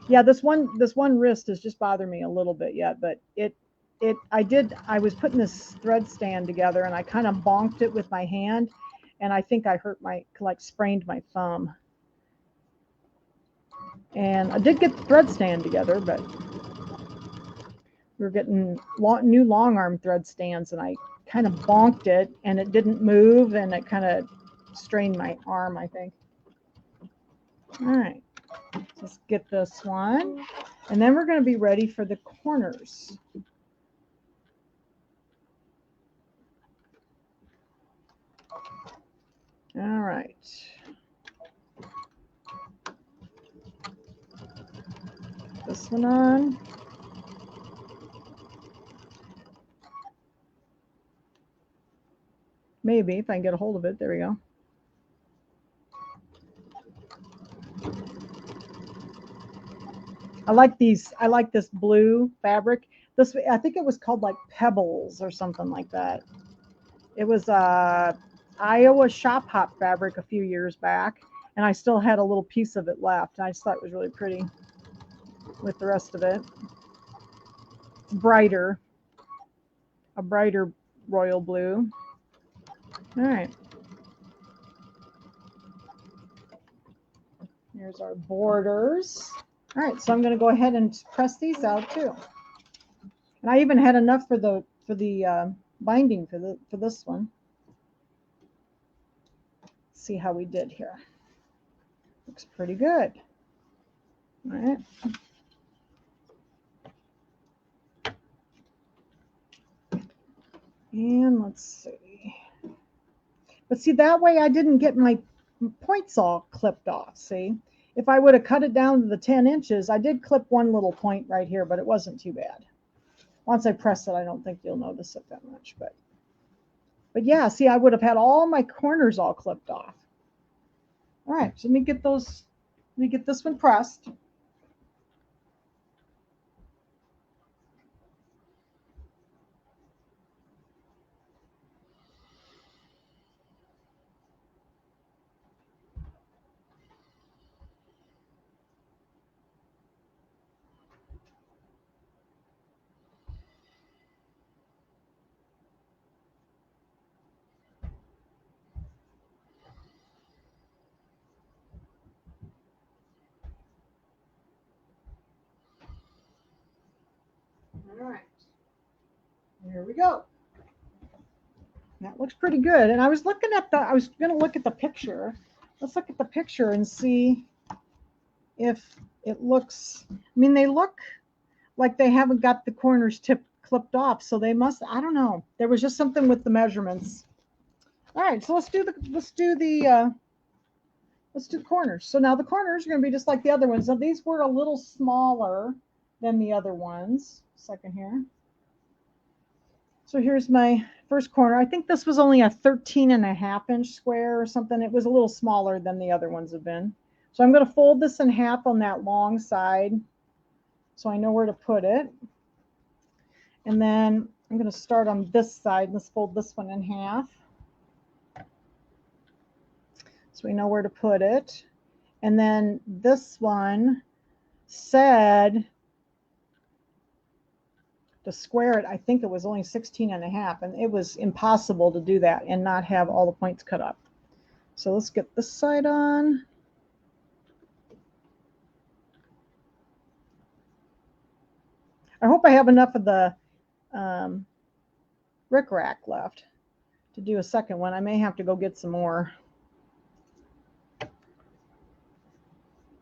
Yeah, this one wrist is just bothering me a little bit yet, but I was putting this thread stand together, and I kind of bonked it with my hand, and I think I sprained my thumb. And I did get the thread stand together, but we're getting new long arm thread stands, and I kind of bonked it, and it didn't move, and it kind of strained my arm, I think. All right, let's get this one, and then we're going to be ready for the corners. All right. This one on. Maybe if I can get a hold of it. There we go. I like these. I like this blue fabric. This, I think it was called like Pebbles or something like that. It was Iowa shop hop fabric a few years back, and I still had a little piece of it left. I just thought it was really pretty with the rest of it. Brighter, a brighter royal blue. All right. Here's our borders. All right, so I'm going to go ahead and press these out too. And I even had enough for the binding for this one. Let's see how we did here. Looks pretty good. All right. And let's see. But see, that way I didn't get my points all clipped off, see? if I would have cut it down to the 10 inches, I did clip one little point right here, but it wasn't too bad. Once I press it, I don't think you'll notice it that much, but yeah, see, I would have had all my corners all clipped off. All right, so let me get this one pressed. All right, here we go. That looks pretty good. And I was going to look at the picture. Let's look at the picture and see if it looks, I mean, they look like they haven't got the corners clipped off. So they must, I don't know. There was just something with the measurements. All right, so let's do the corners. So now the corners are going to be just like the other ones. Now these were a little smaller than the other ones. Second here. So here's my first corner. I think this was only a 13.5-inch square or something. It was a little smaller than the other ones have been. So I'm going to fold this in half on that long side so I know where to put it. And then I'm going to start on this side. Let's fold this one in half so we know where to put it. And then this one said to square it, I think it was only 16.5, and it was impossible to do that and not have all the points cut up. So let's get this side on. I hope I have enough of the rickrack left to do a second one. I may have to go get some more.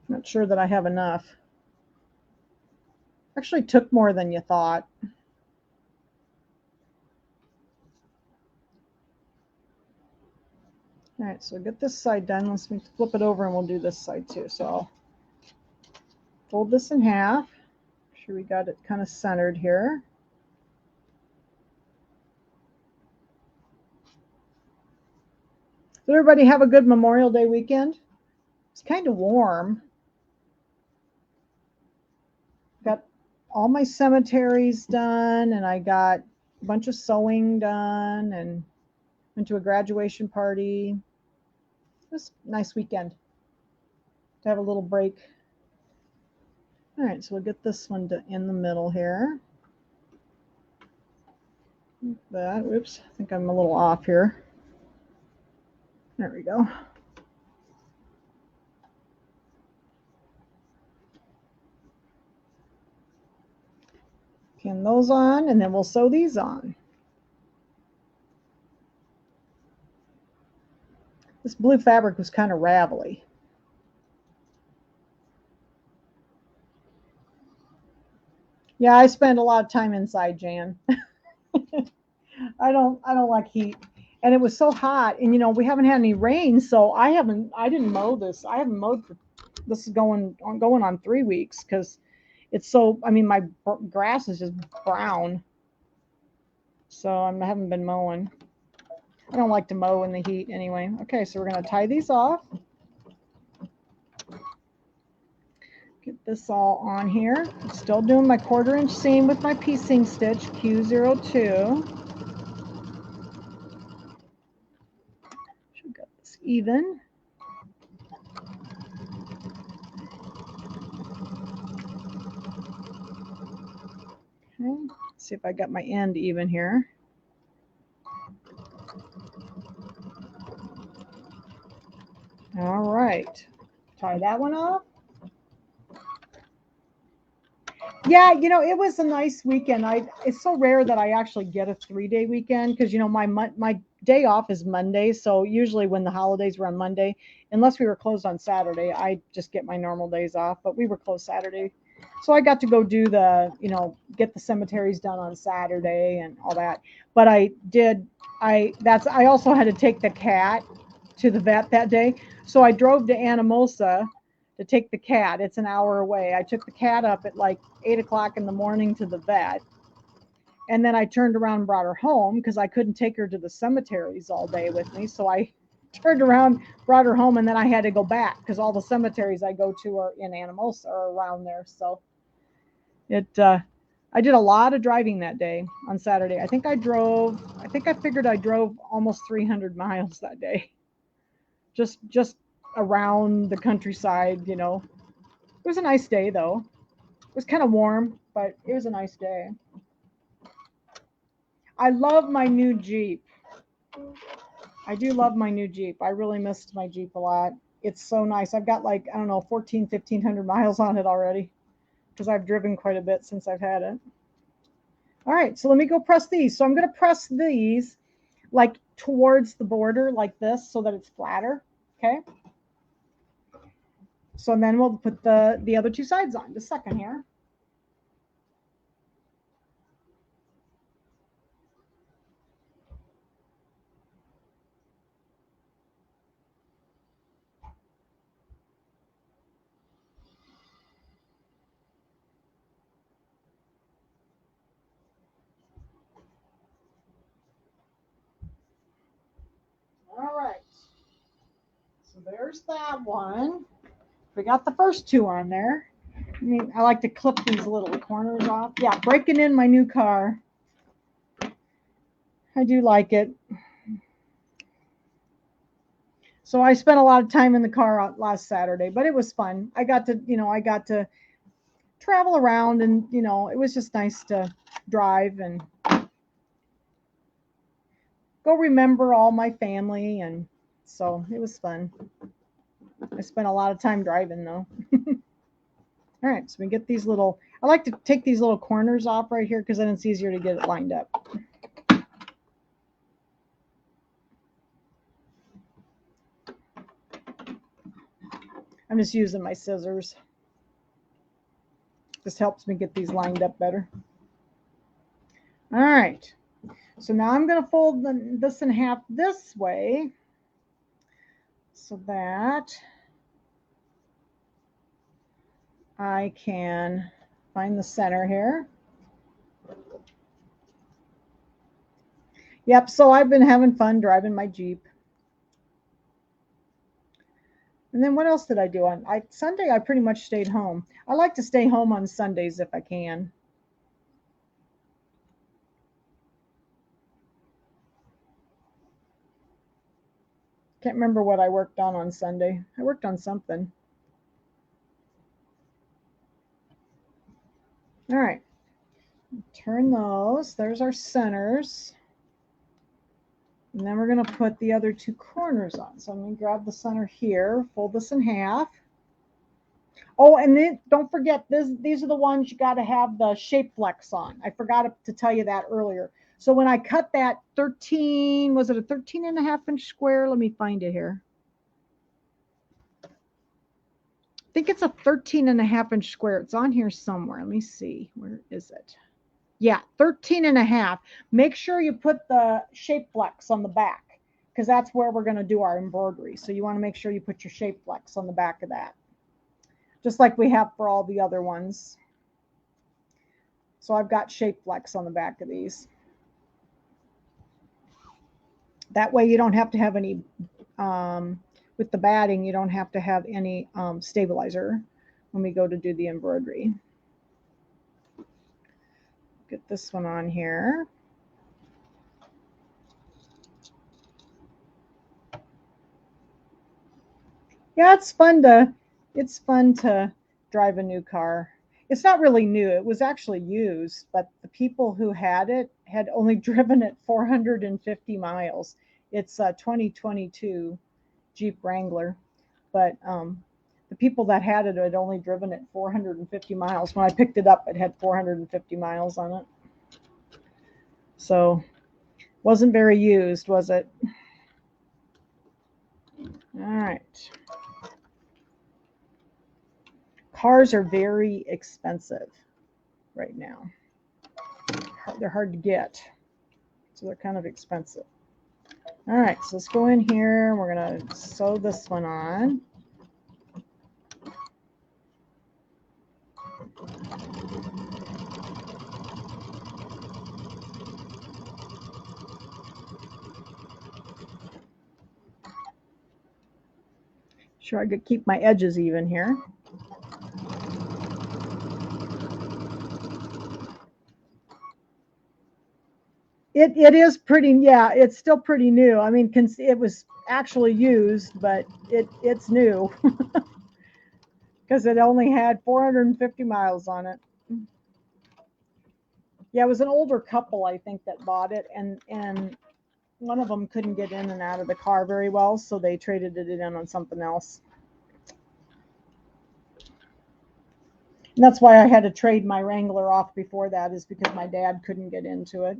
Not sure that I have enough. Actually took more than you thought. All right, so get this side done. Let's flip it over and we'll do this side too. So I'll fold this in half. Make sure we got it kind of centered here. Did everybody have a good Memorial Day weekend? It's kind of warm. Got all my cemeteries done, and I got a bunch of sewing done, and went to a graduation party. It was a nice weekend to have a little break. All right, so we'll get this one in the middle here. That, oops, I think I'm a little off here. There we go. Pin those on, and then we'll sew these on. This blue fabric was kind of ravelly. Yeah, I spend a lot of time inside, Jan. I don't like heat. And it was so hot, and you know, we haven't had any rain, so I didn't mow this. I haven't mowed for, this is going on 3 weeks because it's so, I mean, my grass is just brown. So I haven't been mowing. I don't like to mow in the heat anyway. Okay, so we're going to tie these off. Get this all on here. I'm still doing my 1/4-inch seam with my piecing stitch, Q02. Should get this even. Okay, let's see if I got my end even here. All right, tie that one off. Yeah, you know, it was a nice weekend. It's so rare that I actually get a 3-day weekend because, you know, my day off is Monday. So usually when the holidays were on Monday, unless we were closed on Saturday, I just get my normal days off. But we were closed Saturday. So I got to go do get the cemeteries done on Saturday and all that. But I also had to take the cat to the vet that day. So I drove to Anamosa to take the cat. It's an hour away. I took the cat up at like 8 o'clock in the morning to the vet. And then I turned around and brought her home because I couldn't take her to the cemeteries all day with me. So I turned around, brought her home, and then I had to go back because all the cemeteries I go to are in Anamosa or around there. So I did a lot of driving that day on Saturday. I figured I drove almost 300 miles that day. Just around the countryside, you know. It was a nice day though. It was kind of warm, but it was a nice day. I love my new Jeep. I do love my new Jeep. I really missed my Jeep a lot. It's so nice. I've got like, I don't know, 1,500 miles on it already because I've driven quite a bit since I've had it. All right, so let me go press these. So I'm going to press these like towards the border like this so that it's flatter, okay? So then we'll put the other two sides on. Just a second here. All right. So there's that one. We got the first two on there. I like to clip these little corners off. Yeah, breaking in my new car. I do like it. So I spent a lot of time in the car last Saturday, but it was fun. I got to travel around, and it was just nice to drive and go remember all my family, and so it was fun. I spent a lot of time driving though. All right, so we get these little, I like to take these little corners off right here because then it's easier to get it lined up. I'm just using my scissors. This helps me get these lined up better. All right, so now I'm going to fold this in half this way so that I can find the center here. Yep, so I've been having fun driving my Jeep. And then what else did I do on Sunday? I pretty much stayed home. I like to stay home on Sundays if I can. Can't remember what I worked on Sunday. I worked on something. All right. Turn those. There's our centers. And then we're going to put the other two corners on. So I'm going to grab the center here, fold this in half. Oh, and then don't forget, these are the ones you got to have the shape flex on. I forgot to tell you that earlier. So when I cut that 13, was it a 13.5-inch square? Let me find it here. I think it's a 13.5-inch square. It's on here somewhere. Let me see. Where is it? Yeah, 13.5. Make sure you put the shape flex on the back because that's where we're going to do our embroidery. So you want to make sure you put your shape flex on the back of that, just like we have for all the other ones. So I've got shape flex on the back of these. That way you don't have to have any, with the batting, you don't have to have any stabilizer when we go to do the embroidery. Get this one on here. Yeah, it's fun to drive a new car. It's not really new. It was actually used, but the people who had it had only driven it 450 miles. It's a 2022 Jeep Wrangler, but the people that had it had only driven it 450 miles. When I picked it up, it had 450 miles on it. So wasn't very used, was it? All right. Cars are very expensive right now. They're hard to get, so they're kind of expensive. All right, so let's go in here. We're going to sew this one on. sure I could keep my edges even here. It is pretty, yeah, it's still pretty new. I mean, it was actually used, but it's new because it only had 450 miles on it. Yeah, it was an older couple, I think, that bought it, and one of them couldn't get in and out of the car very well, so they traded it in on something else. And that's why I had to trade my Wrangler off before that, is because my dad couldn't get into it.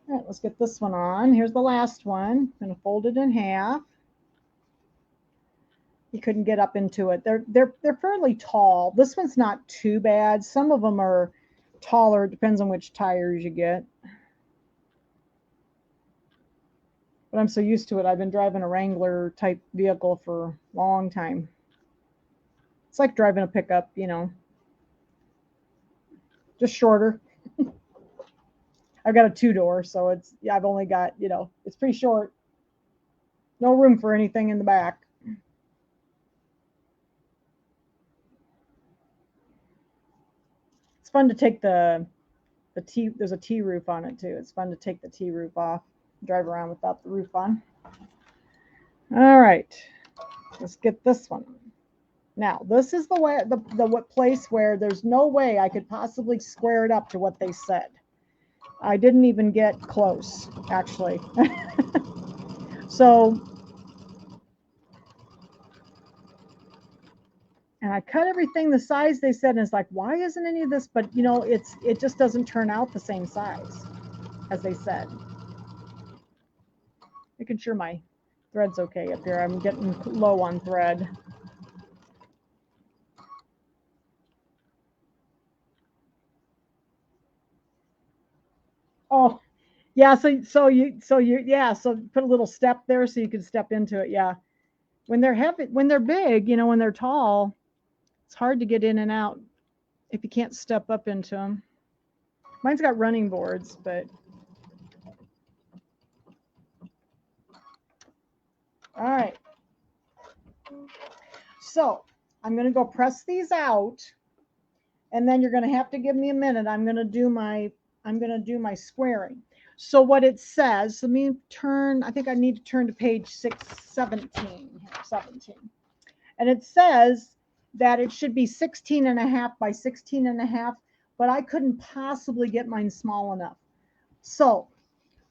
All right, let's get this one on. Here's the last one. I'm going to fold it in half. He couldn't get up into it. They're fairly tall. This one's not too bad. Some of them are taller. It depends on which tires you get. But I'm so used to it. I've been driving a Wrangler type vehicle for a long time. It's like driving a pickup, you know, just shorter. I've got a 2-door, so it's, yeah, I've only got, you know, it's pretty short. No room for anything in the back. It's fun to take the T, there's a T roof on it too. It's fun to take the T roof off, drive around without the roof on. All right, let's get this one. Now, this is the way, the place where there's no way I could possibly square it up to what they said. I didn't even get close, actually. So, and I cut everything the size they said, and it's like, why isn't any of this? But you know, it just doesn't turn out the same size as they said. Making sure my thread's okay up here. I'm getting low on thread. Oh, yeah. So put a little step there so you can step into it. Yeah. When they're heavy, when they're big, you know, when they're tall, it's hard to get in and out if you can't step up into them. Mine's got running boards, but all right. So I'm going to go press these out, and then you're going to have to give me a minute. I'm going to do my squaring. So what it says, let me turn, I think I need to turn to page 17. And it says that it should be 16 and a half by 16 and a half, but I couldn't possibly get mine small enough. So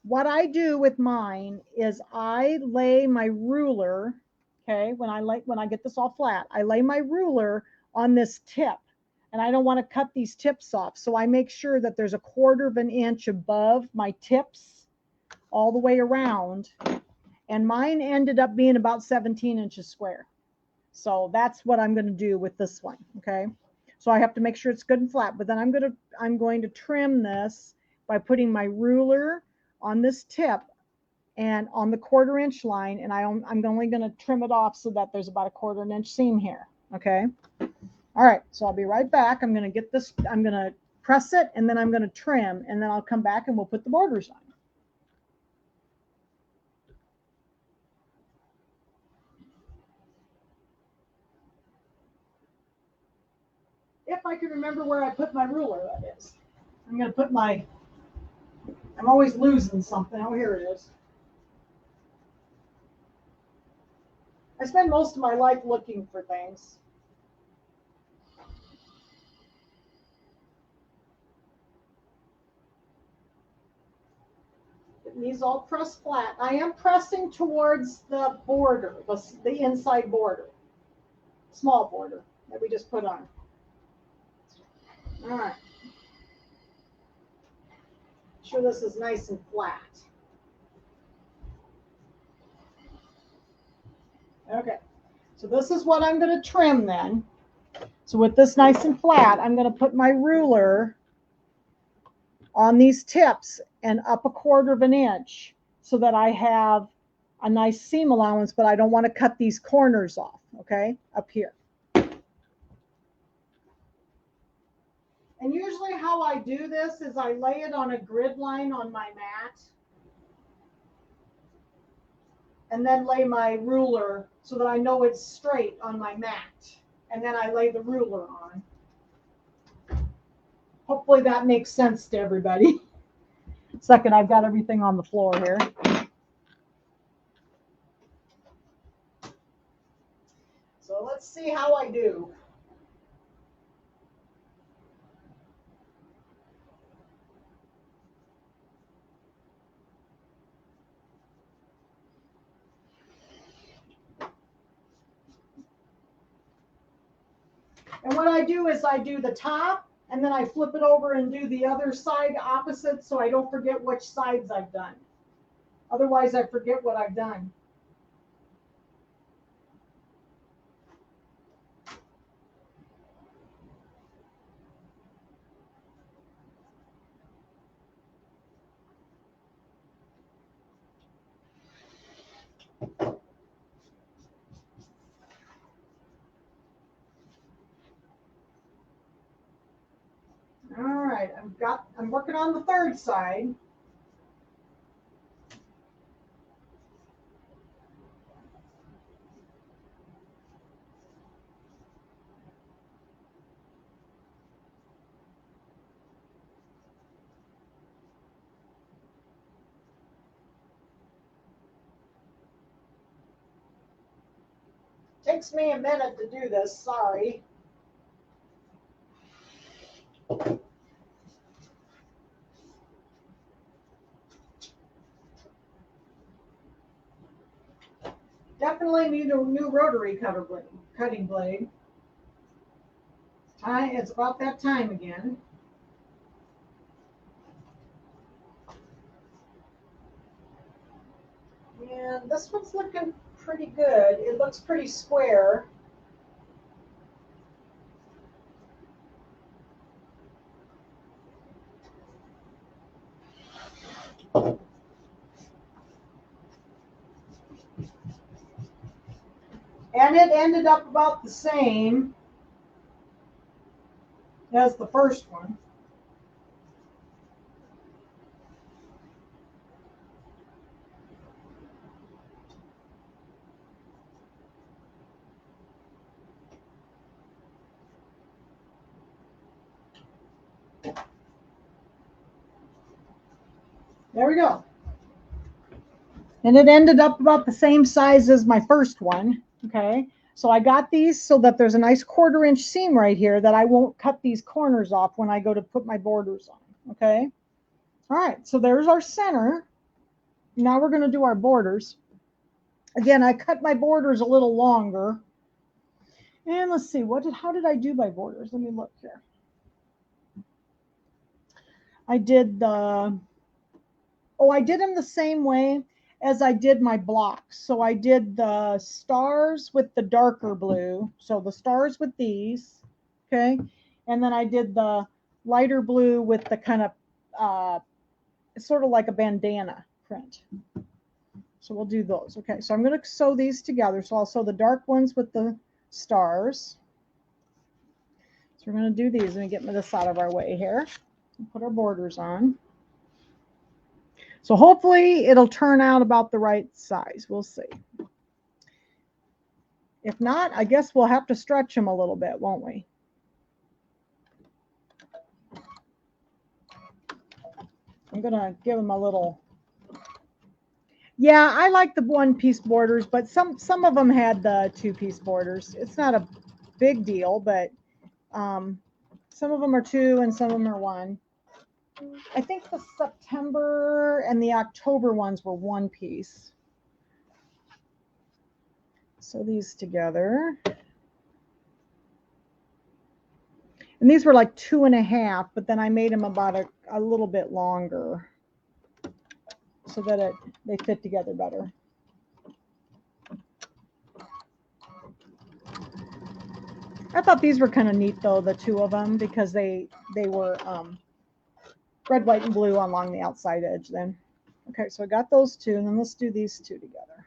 what I do with mine is I lay my ruler, okay, when I get this all flat, I lay my ruler on this tip, and I don't want to cut these tips off. So I make sure that there's a 1/4 of an inch above my tips all the way around. And mine ended up being about 17 inches square. So that's what I'm going to do with this one. Okay. So I have to make sure it's good and flat, but then I'm going to trim this by putting my ruler on this tip and on the 1/4 inch line. And I'm only going to trim it off so that there's about a 1/4 inch seam here. Okay. All right. So I'll be right back. I'm going to get this, I'm going to press it, and then I'm going to trim, and then I'll come back and we'll put the borders on. If I can remember where I put my ruler, that is. I'm going to put my, I'm always losing something. Oh, here it is. I spend most of my life looking for things. Getting these all pressed flat. I am pressing towards the border, the inside border, small border that we just put on. All right. Sure this is nice and flat. Okay. So this is what I'm going to trim then. So with this nice and flat, I'm going to put my ruler on these tips and up a 1/4 of an inch so that I have a nice seam allowance, but I don't want to cut these corners off, okay, up here. And usually how I do this is I lay it on a grid line on my mat. and then lay my ruler so that I know it's straight on my mat. And then I lay the ruler on. Hopefully that makes sense to everybody. Second, I've got everything on the floor here. So let's see how I do. And what I do is I do the top, and then I flip it over and do the other side opposite so I don't forget which sides I've done. Otherwise, I forget what I've done. All right, I'm working on the third side. Takes me a minute to do this, sorry. Definitely need a new rotary cutting blade. It's about that time again. And this one's looking pretty good. It looks pretty square. And it ended up about the same as the first one. There we go. And it ended up about the same size as my first one. Okay. So I got these so that there's a nice 1/4 inch seam right here that I won't cut these corners off when I go to put my borders on. Okay. All right. So there's our center. Now we're going to do our borders. Again, I cut my borders a little longer. And let's see, how did I do my borders? Let me look here. I did them the same way as I did my blocks. So I did the stars with the darker blue. So the stars with these, okay? And then I did the lighter blue with the kind of, sort of like a bandana print. So we'll do those. Okay, so I'm going to sew these together. So I'll sew the dark ones with the stars. So we're going to do these. Let me get this out of our way here. Put our borders on. So hopefully it'll turn out about the right size. We'll see. If not, I guess we'll have to stretch them a little bit, won't we? I'm going to give them a little. Yeah, I like the 1-piece borders, but some of them had the 2-piece borders. It's not a big deal, but some of them are 2 and some of them are 1. I think the September and the October ones were 1-piece. Sew these together. And these were like 2.5, but then I made them about a little bit longer so that they fit together better. I thought these were kind of neat though, the 2 of them, because they were red, white, and blue along the outside edge then. Okay, so I got those 2, and then let's do these 2 together.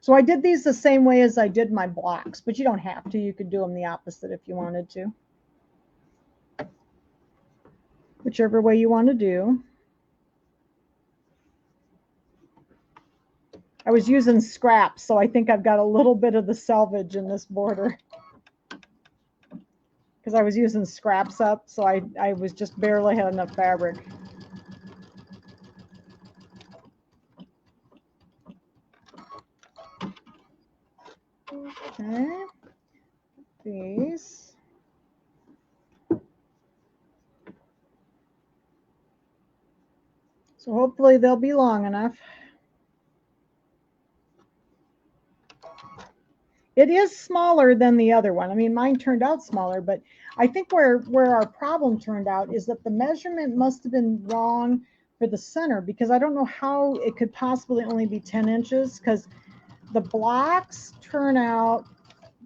So I did these the same way as I did my blocks, but you don't have to. You could do them the opposite if you wanted to. Whichever way you want to do. I was using scraps, so I think I've got a little bit of the selvage in this border. Because I was using scraps up, so I was just barely had enough fabric. Okay, these. So hopefully they'll be long enough. It is smaller than the other one. I mean, mine turned out smaller, but I think where our problem turned out is that the measurement must have been wrong for the center, because I don't know how it could possibly only be 10 inches, because the blocks turn out,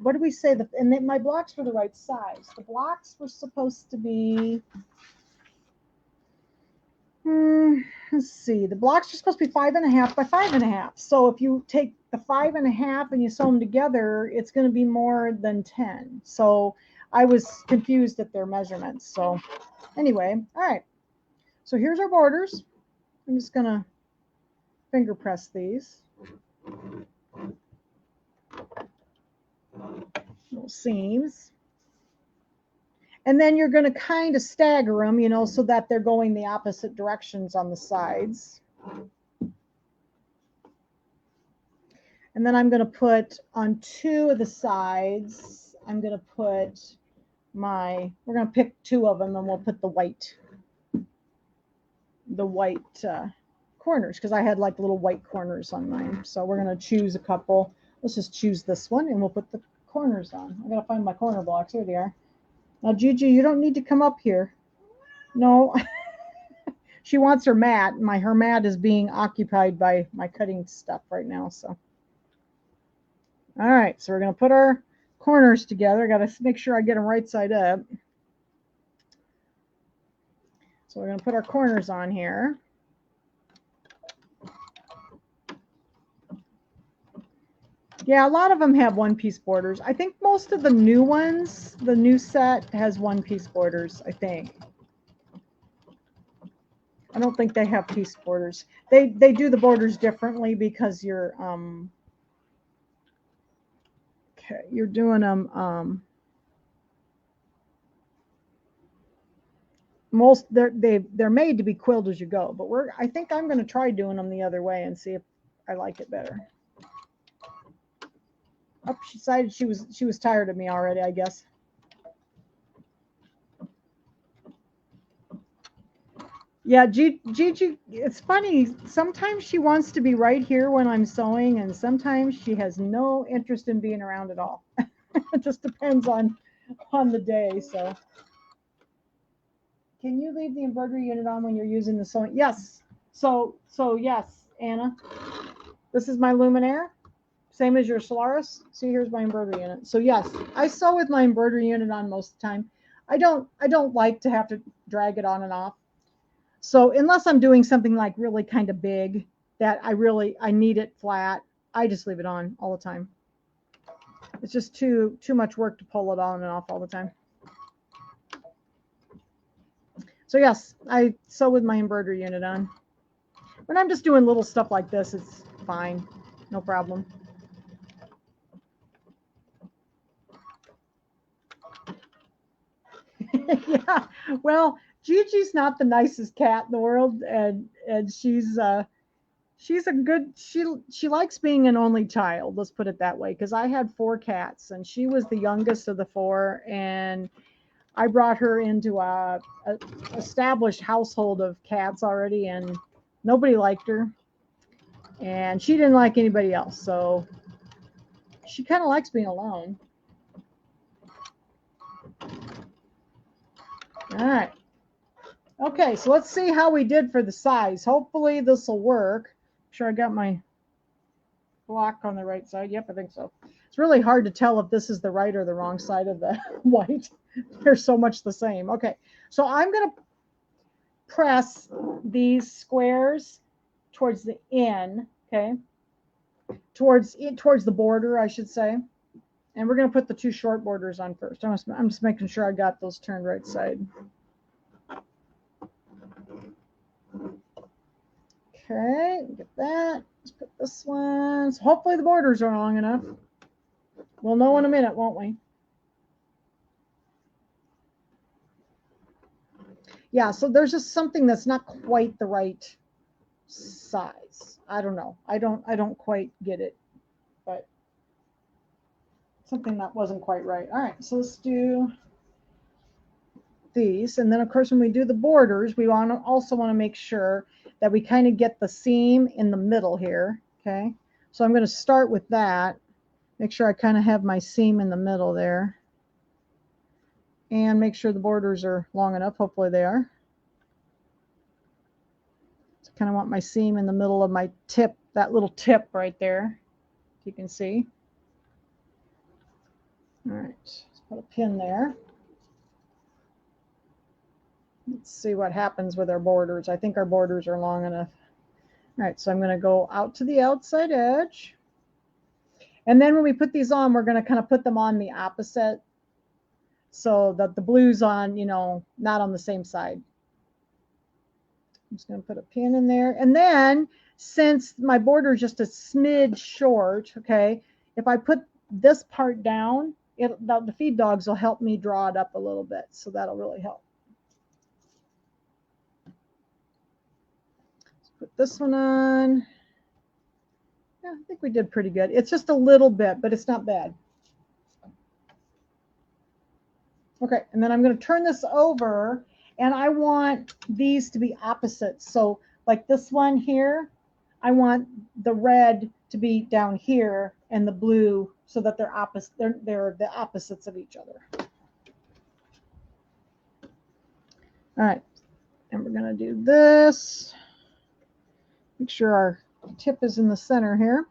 what do we say? And my blocks were the right size. The blocks were supposed to be, let's see, the blocks are supposed to be 5.5 by 5.5. So if you take the 5.5 and you sew them together, it's going to be more than 10. So I was confused at their measurements. So anyway, all right. So here's our borders. I'm just going to finger press these. Little seams. And then you're going to kind of stagger them, you know, so that they're going the opposite directions on the sides. And then I'm going to put on 2 of the sides, I'm going to put we're going to pick 2 of them, and we'll put the white corners, because I had like little white corners on mine. So we're going to choose a couple. Let's just choose this one, and we'll put the corners on. I got to find my corner blocks. Here they are. Now, Gigi, you don't need to come up here. No. She wants her mat. Her mat is being occupied by my cutting stuff right now. So, all right. So we're going to put our corners together. I got to make sure I get them right side up. So we're going to put our corners on here. Yeah, a lot of them have one-piece borders. I think most of the new ones, the new set has one-piece borders, I think. I don't think they have piece borders. They do the borders differently, because you're doing them they're made to be quilled as you go, but I think I'm going to try doing them the other way and see if I like it better. Oh, she decided she was tired of me already, I guess. Yeah, Gigi, it's funny. Sometimes she wants to be right here when I'm sewing, and sometimes she has no interest in being around at all. It just depends on the day. So, can you leave the embroidery unit on when you're using the sewing? Yes. So yes, Anna. This is my Luminaire, same as your Solaris. See, here's my embroidery unit. So yes, I sew with my embroidery unit on most of the time. I don't like to have to drag it on and off. So unless I'm doing something like really kind of big that I need it flat, I just leave it on all the time. It's just too much work to pull it on and off all the time. So yes, I sew with my embroidery unit on. When I'm just doing little stuff like this, it's fine. No problem. Yeah, well, Gigi's not the nicest cat in the world, and she's a good, she likes being an only child, let's put it that way, because I had 4 cats, and she was the youngest of the 4, and I brought her into a established household of cats already, and nobody liked her, and she didn't like anybody else, so she kind of likes being alone. All right. Okay, so let's see how we did for the size. Hopefully this will work. Make sure I got my block on the right side. Yep, I think so. It's really hard to tell if this is the right or the wrong side of the white. They're so much the same. Okay, so I'm going to press these squares towards the in, okay? Towards the border, I should say. And we're going to put the 2 short borders on first. I'm just making sure I got those turned right side. Okay, get that. Let's put this one. So hopefully the borders are long enough. We'll know in a minute, won't we? Yeah, so there's just something that's not quite the right size. I don't know. I don't quite get it, but something that wasn't quite right. All right, so let's do these. And then of course, when we do the borders, we also want to make sure that we kind of get the seam in the middle here. Okay, so I'm going to start with that. Make sure I kind of have my seam in the middle there. And make sure the borders are long enough. Hopefully they are. So I kind of want my seam in the middle of my tip, that little tip right there. You can see. All right, let's put a pin there. Let's see what happens with our borders. I think our borders are long enough. All right, so I'm going to go out to the outside edge. And then when we put these on, we're going to kind of put them on the opposite so that the blue's on, you know, not on the same side. I'm just going to put a pin in there. And then since my border is just a smidge short, okay, if I put this part down, the feed dogs will help me draw it up a little bit. So that'll really help. Let's put this one on. Yeah, I think we did pretty good. It's just a little bit, but it's not bad. Okay, and then I'm going to turn this over, and I want these to be opposites. So like this one here, I want the red to be down here and the blue so that they're opposite. They're the opposites of each other. All right, and we're going to do this. Make sure our tip is in the center here.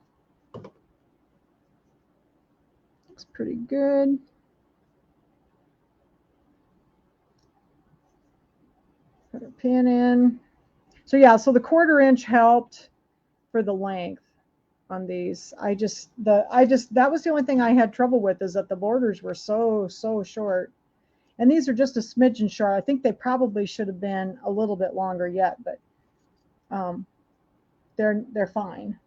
Looks pretty good. Put a pin in. So yeah, so the 1/4 inch helped for the length on these. That was the only thing I had trouble with, is that the borders were so short. And these are just a smidgen short. I think they probably should have been a little bit longer yet, but they're fine.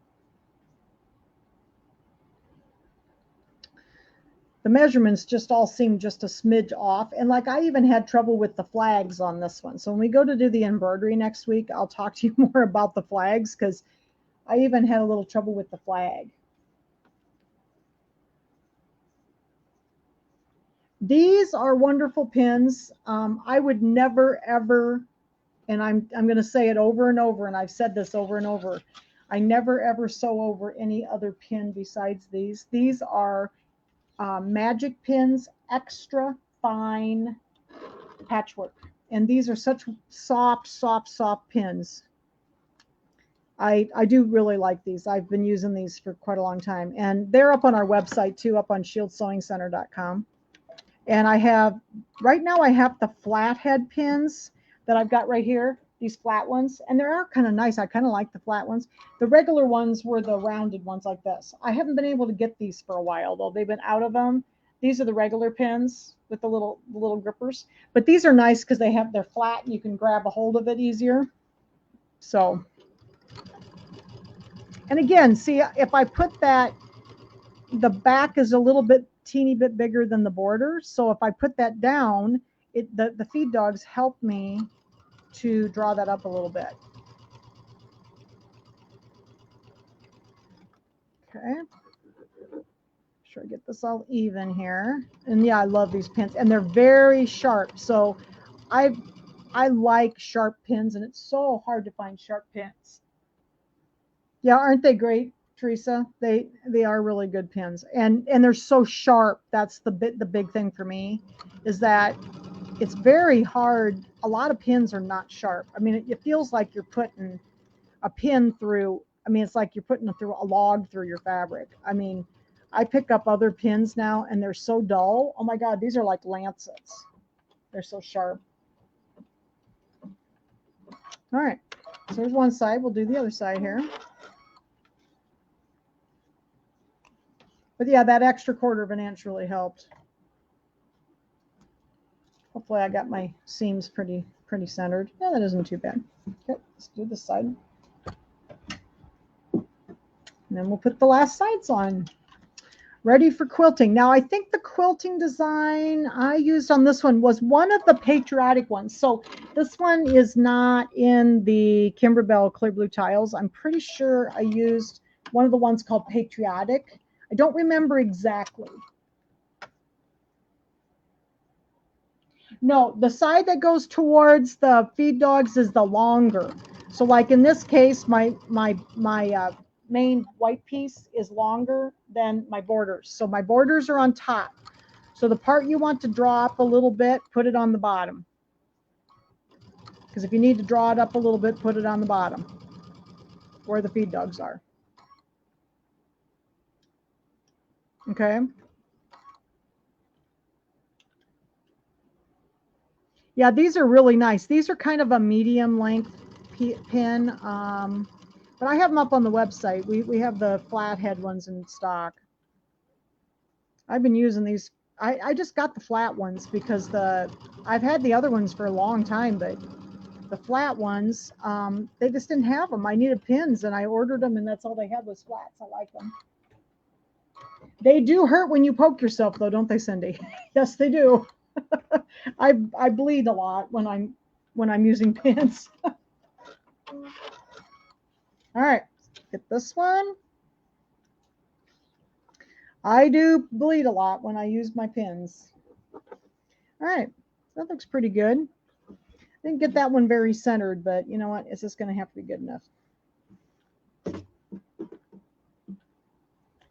The measurements just all seem just a smidge off. And like I even had trouble with the flags on this one. So when we go to do the embroidery next week, I'll talk to you more about the flags, because I even had a little trouble with the flag. These are wonderful pins. I would never, ever, and I'm going to say it over and over, and I've said this over and over, I never, ever sew over any other pin besides these. These are magic pins, extra fine patchwork. And these are such soft pins. I do really like these. I've been using these for quite a long time. And they're up on our website too, up on shieldsewingcenter.com. And I have, right now I have the flathead pins that I've got right here, these flat ones. And they are kind of nice. I kind of like the flat ones. The regular ones were the rounded ones like this. I haven't been able to get these for a while, though. They've been out of them. These are the regular pins with the little grippers. But these are nice because they're flat and you can grab a hold of it easier. So, and again, see, if I put that, the back is a little bit teeny bit bigger than the border. So if I put that down, the feed dogs help me to draw that up a little bit. Okay. Sure I get this all even here. And yeah, I love these pins, and they're very sharp. So I like sharp pins, and it's so hard to find sharp pins. Yeah, aren't they great, Teresa? They are really good pins, and they're so sharp. That's the big thing for me, is that it's very hard. A lot of pins are not sharp. I mean, it feels like you're putting a pin through. I mean, it's like you're putting through a log through your fabric. I mean, I pick up other pins now, and they're so dull. Oh my God, these are like lancets. They're so sharp. All right, so there's one side. We'll do the other side here. But yeah, that extra 1/4 inch really helped. Hopefully I got my seams pretty centered. Yeah, that isn't too bad. Okay, let's do this side. And then we'll put the last sides on. Ready for quilting. Now, I think the quilting design I used on this one was one of the patriotic ones. So this one is not in the Kimberbell Clear Blue Tiles. I'm pretty sure I used one of the ones called Patriotic. I don't remember exactly. No, the side that goes towards the feed dogs is the longer. So like in this case, my main white piece is longer than my borders. So my borders are on top. So the part you want to draw up a little bit, put it on the bottom. Because if you need to draw it up a little bit, put it on the bottom where the feed dogs are. Okay. Yeah, these are really nice. These are kind of a medium length pin. But I have them up on the website. We have the flathead ones in stock. I've been using these. I just got the flat ones because I've had the other ones for a long time, but the flat ones, they just didn't have them. I needed pins and I ordered them and that's all they had was flats. I like them. They do hurt when you poke yourself though, don't they, Cindy? Yes, they do. I bleed a lot when I'm using pins. All right, get this one. I do bleed a lot when I use my pins. All right, that looks pretty good. Didn't get that one very centered, but you know what? It's just going to have to be good enough.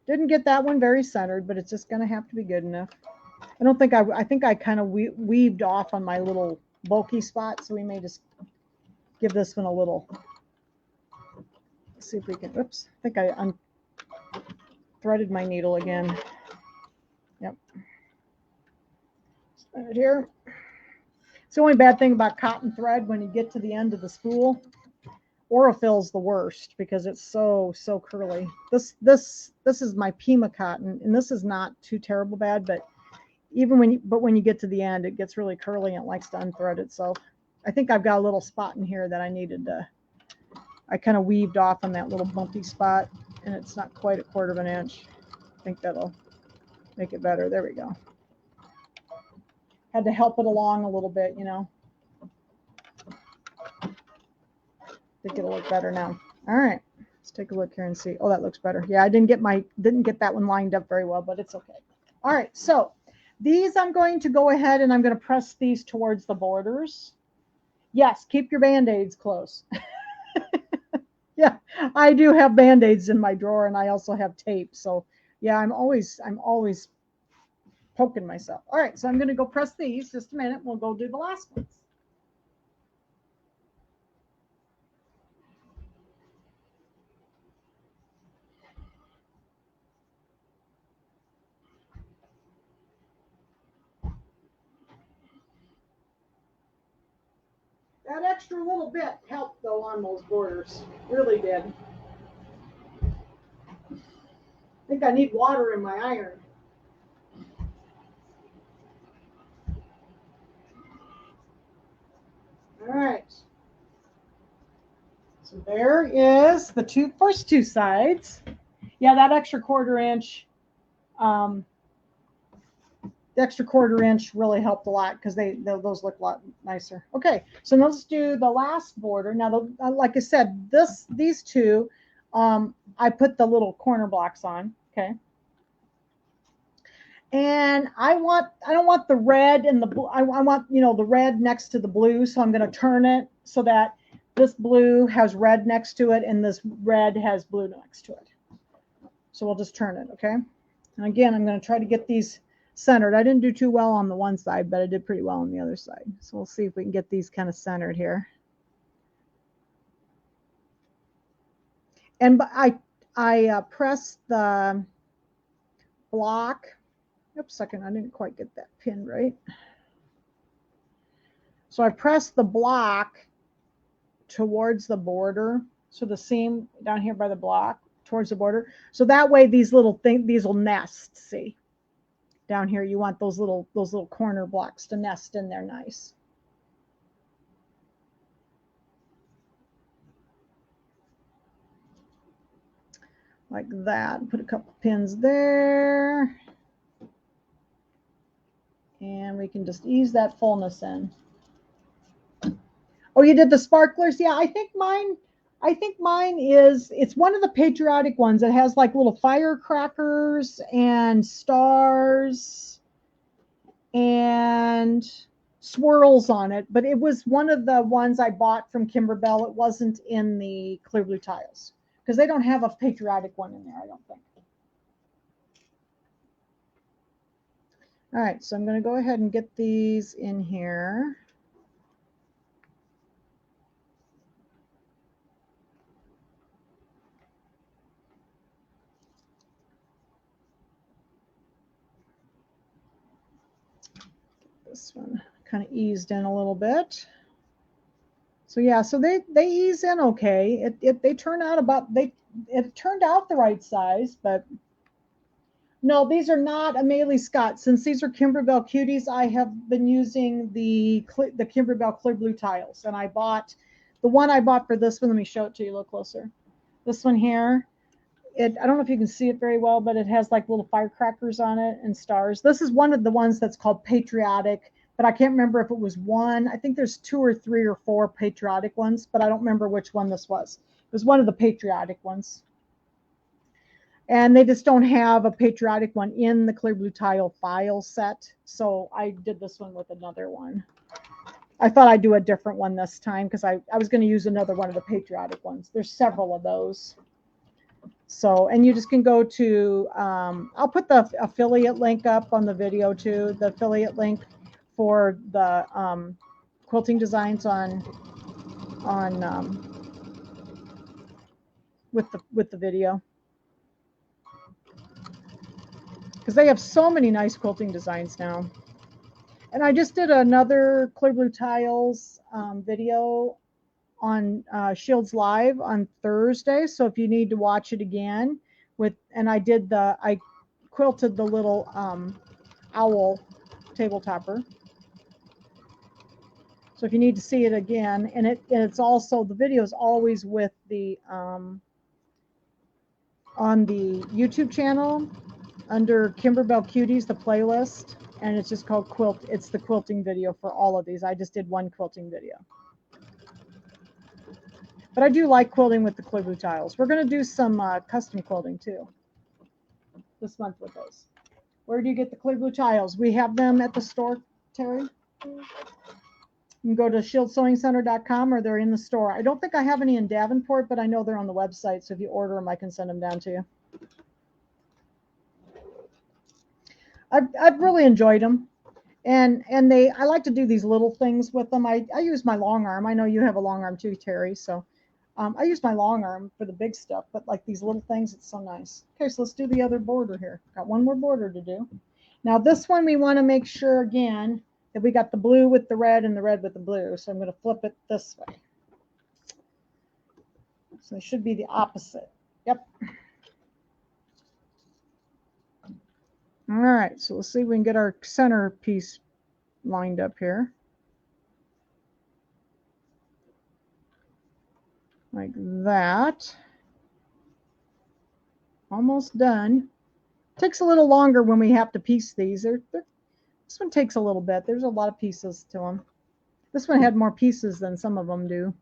Didn't get that one very centered, but it's just going to have to be good enough. I think I kind of weaved off on my little bulky spot, so we may just give this one a little. Let's see if we can, oops, I think I threaded my needle again. Yep. Right here. It's the only bad thing about cotton thread when you get to the end of the spool. Orofil's the worst because it's so curly. This is my Pima cotton, and this is not too terrible bad, but when you get to the end, it gets really curly and it likes to unthread itself. I think I've got a little spot in here that I needed to. I kind of weaved off on that little bumpy spot, and it's not quite 1/4 of an inch. I think that'll make it better. There we go. Had to help it along a little bit, you know. I think it'll look better now. All right, let's take a look here and see. Oh, that looks better. Yeah, I didn't get that one lined up very well, but it's okay. All right, so these I'm going to go ahead and I'm going to press these towards the borders. Yes, keep your Band-Aids close. Yeah, I do have Band-Aids in my drawer, and I also have tape. So yeah, I'm always poking myself. All right, so I'm going to go press these. Just a minute. We'll go do the last ones. That extra little bit helped though on those borders. Really did. I think I need water in my iron. All right. So there is the first two sides. Yeah, that extra 1/4 inch, the extra 1/4 inch really helped a lot because those look a lot nicer. Okay, so now let's do the last border. Now, like I said, these two, I put the little corner blocks on. Okay. And I don't want the red and the blue. I want, the red next to the blue. So I'm going to turn it so that this blue has red next to it and this red has blue next to it. So we'll just turn it. Okay. And again, I'm going to try to get these centered. I didn't do too well on the one side, but I did pretty well on the other side. So we'll see if we can get these kind of centered here. And I pressed the block. Oops, second, I didn't quite get that pin right. So I pressed the block towards the border. So the seam down here by the block towards the border. So that way these will nest, see? Down here you want those little corner blocks to nest in there nice. like that. Put a couple pins there. And we can just ease that fullness in. Oh, you did the sparklers? Yeah, I think mine is, it's one of the patriotic ones. It has like little firecrackers and stars and swirls on it, but it was one of the ones I bought from Kimberbell. It wasn't in the clear blue tiles because they don't have a patriotic one in there, I don't think. All right, so I'm going to go ahead and get these in here. This one kind of eased in a little bit. So yeah, so they ease in okay. They turn out about, it turned out the right size, but no, these are not Amelie Scott. Since these are Kimberbell Cuties, I have been using the Kimberbell Clear Blue tiles, and I bought the one I bought for this one. Let me show it to you a little closer. This one here, I don't know if you can see it very well, but it has like little firecrackers on it and stars. This is one of the ones that's called patriotic, but I can't remember if it was one. I think there's 2 or 3 or 4 patriotic ones, but I don't remember which one this was. It was one of the patriotic ones. And they just don't have a patriotic one in the clear blue tile file set. So I did this one with another one. I thought I'd do a different one this time because I was going to use another one of the patriotic ones. There's several of those. So, and you just can go to, I'll put the affiliate link up on the video too, the affiliate link for the quilting designs with the video. Because they have so many nice quilting designs now. And I just did another Clear Blue Tiles video on Shields Live on Thursday. So if you need to watch it again, and I quilted the little owl table topper. So if you need to see it again, and it's also, the video is always with the on the YouTube channel under Kimberbell Cuties, the playlist, and it's just called Quilt. It's the quilting video for all of these. I just did one quilting video. But I do like quilting with the clear blue tiles. We're going to do some custom quilting too this month with those. Where do you get the clear blue tiles? We have them at the store, Terry. You can go to shieldsewingcenter.com, or they're in the store. I don't think I have any in Davenport, but I know they're on the website. So if you order them, I can send them down to you. I've really enjoyed them, and I like to do these little things with them. I use my long arm. I know you have a long arm too, Terry. So I use my long arm for the big stuff, but like these little things, it's so nice. Okay, so let's do the other border here. Got one more border to do. Now this one we want to make sure again that we got the blue with the red and the red with the blue. So I'm going to flip it this way. So it should be the opposite. Yep. All right, so let's see if we can get our center piece lined up here. Like that. Almost done. Takes a little longer when we have to piece these. This one takes a little bit. There's a lot of pieces to them. This one had more pieces than some of them do.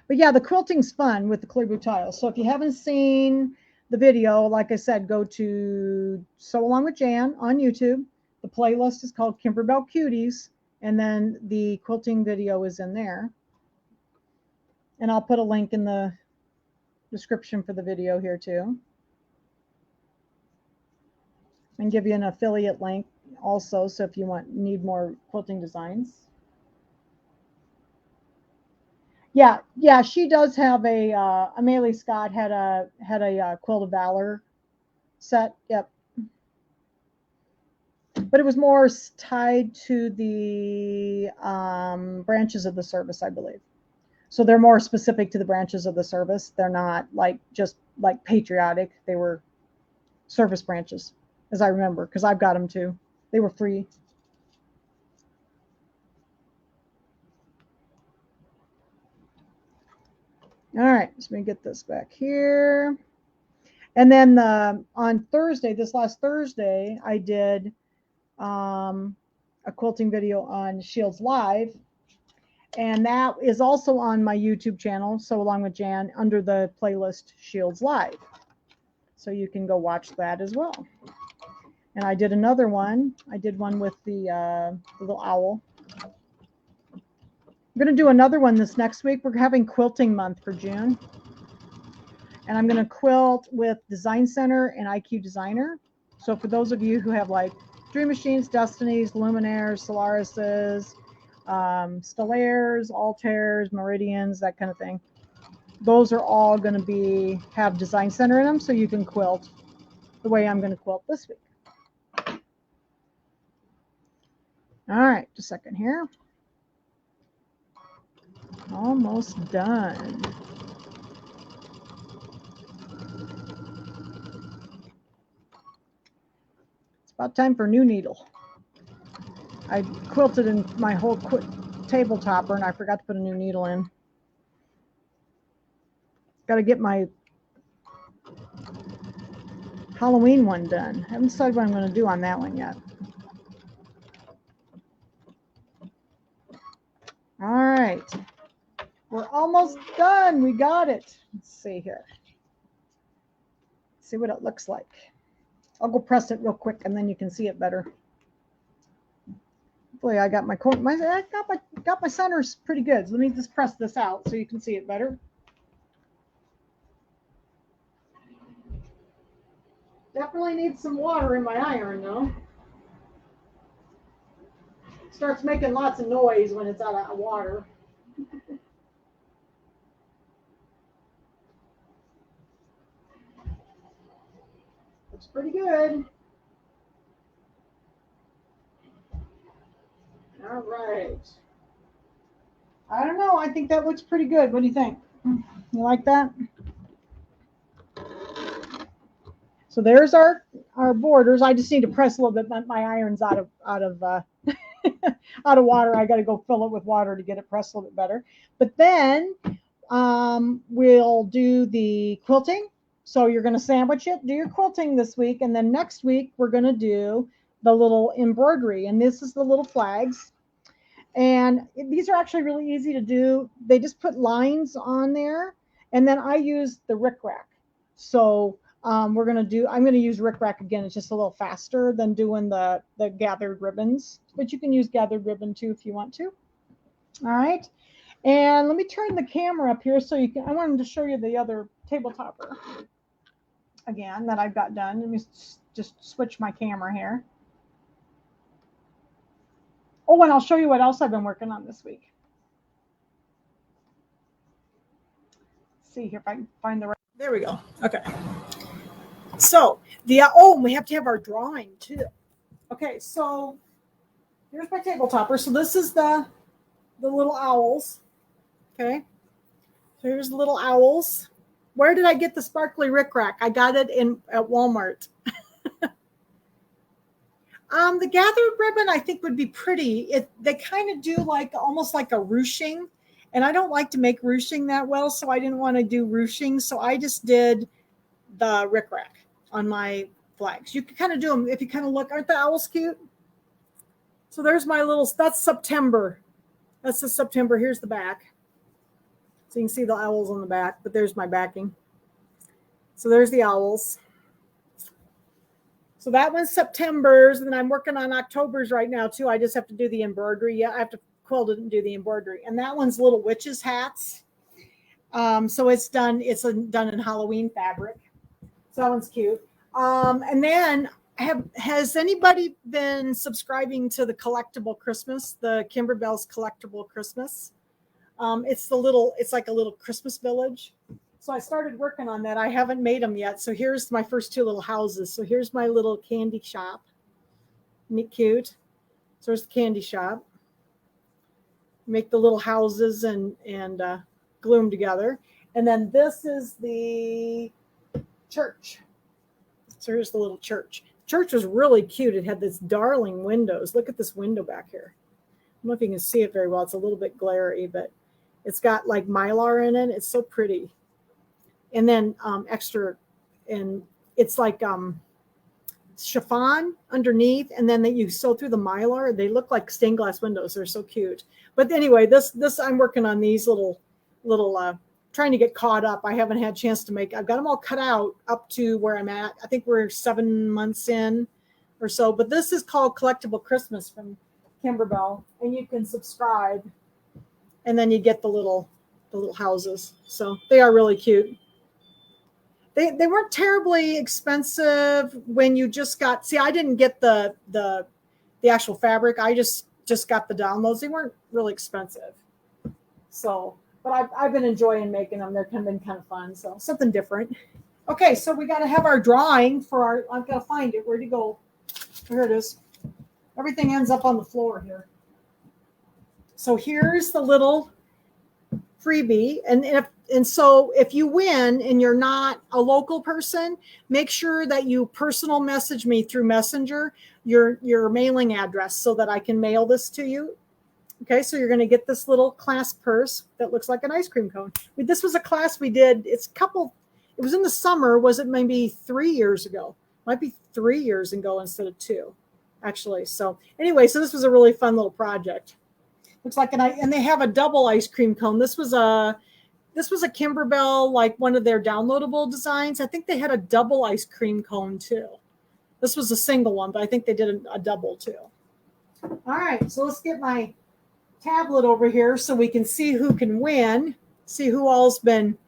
But yeah, the quilting's fun with the clear blue tiles. So if you haven't seen the video, like I said, go to Sew Along with Jan on YouTube. The playlist is called Kimberbell Cuties, and then the quilting video is in there. And I'll put a link in the description for the video here too. And give you an affiliate link also, so if you need more quilting designs. Yeah, she does have a Amelie Scott had a Quilt of Valor set. Yep. But it was more tied to the branches of the service, I believe. So they're more specific to the branches of the service. They're not like just like patriotic. They were service branches, as I remember, because I've got them too. They were free. All right, so let me get this back here. And then on Thursday, this last Thursday, I did a quilting video on Shields Live. And that is also on my YouTube channel, so along with Jan, under the playlist Shields Live. So you can go watch that as well. And I did another one. I did one with the little owl. I'm going to do another one this next week. We're having quilting month for June. And I'm going to quilt with Design Center and IQ Designer. So for those of you who have like Dream Machines, Destinies, Luminaires, Solarises, Stellaires, Altairs, Meridians, that kind of thing. Those are all going to have Design Center in them, so you can quilt the way I'm going to quilt this week. All right, just a second here. Almost done. It's about time for a new needle. I quilted in my whole table topper and I forgot to put a new needle in. Got to get my Halloween one done. I haven't decided what I'm going to do on that one yet. All right. We're almost done. We got it. Let's see here. See what it looks like. I'll go press it real quick and then you can see it better. Hopefully I got my centers pretty good. So let me just press this out so you can see it better. Definitely need some water in my iron though. It starts making lots of noise when it's out of water. Looks pretty good. All right. I don't know. I think that looks pretty good. What do you think? You like that? So there's our borders. I just need to press a little bit. My iron's out of out of water. I got to go fill it with water to get it pressed a little bit better. But then we'll do the quilting. So you're going to sandwich it, do your quilting this week, and then next week we're going to do the little embroidery. And this is the little flags. And these are actually really easy to do. They just put lines on there, and then I use the rickrack. So I'm going to use rickrack again. It's just a little faster than doing the gathered ribbons, but you can use gathered ribbon too if you want to. All right. And let me turn the camera up here so you can, I wanted to show you the other table topper again that I've got done. Let me just switch my camera here. Oh, and I'll show you what else I've been working on this week. Let's see here if I can find the right. There we go. Okay. So we have to have our drawing too. Okay, so here's my table topper. So this is the little owls. Okay. So here's the little owls. Where did I get the sparkly rickrack? I got it at Walmart. The gathered ribbon I think would be pretty. They kind of do like almost like a ruching, and I don't like to make ruching that well, so I didn't want to do ruching. So I just did the rickrack on my flags. You can kind of do them if you kind of look. Aren't the owls cute? So there's my little. That's September. That's the September. Here's the back. So you can see the owls on the back, but there's my backing. So there's the owls. So that one's September's, and I'm working on October's right now too. I just have to do the embroidery. Yeah, I have to quilt it and do the embroidery. And that one's little witches' hats. So it's done. It's done in Halloween fabric. So that one's cute. And then has anybody been subscribing to the Collectible Christmas, the Kimberbell's Collectible Christmas? It's like a little Christmas village. So I started working on that. I haven't made them yet. So here's my first two little houses. So here's my little candy shop. Neat, cute. So there's the candy shop. Make the little houses and glue them together. And then this is the church. So here's the little church. Church was really cute. It had this darling windows. Look at this window back here. I don't know if you can see it very well. It's a little bit glary, but It's got like mylar in it. It's so pretty. And then extra, and it's like chiffon underneath, and then that you sew through the mylar. They look like stained glass windows. They're so cute. But anyway, this I'm working on these little trying to get caught up. I haven't had a chance to make. I've got them all cut out up to where I'm at. I think we're 7 months in or so. But this is called Collectible Christmas from Kimberbell, and you can subscribe, and then you get the little houses. So they are really cute. They weren't terribly expensive when you just got. See, I didn't get the actual fabric. I just got the downloads. They weren't really expensive. So, but I've been enjoying making them. They've been kind of fun. So something different. Okay, so we got to have our drawing for our. I've got to find it. Where'd it go? Here it is. Everything ends up on the floor here. So here's the little freebie, and so if you win and you're not a local person, make sure that you personal message me through Messenger your mailing address so that I can mail this to you. Okay, so you're going to get this little clasp purse that looks like an ice cream cone. This was a class we did. It was in the summer. Was it maybe 3 years ago? Might be 3 years ago instead of 2, actually. So anyway, so this was a really fun little project. Looks like and they have a double ice cream cone. This was a Kimberbell, like one of their downloadable designs. I think they had a double ice cream cone too. This was a single one, but I think they did a double too. All right, so let's get my tablet over here so we can see who can win, see who all's been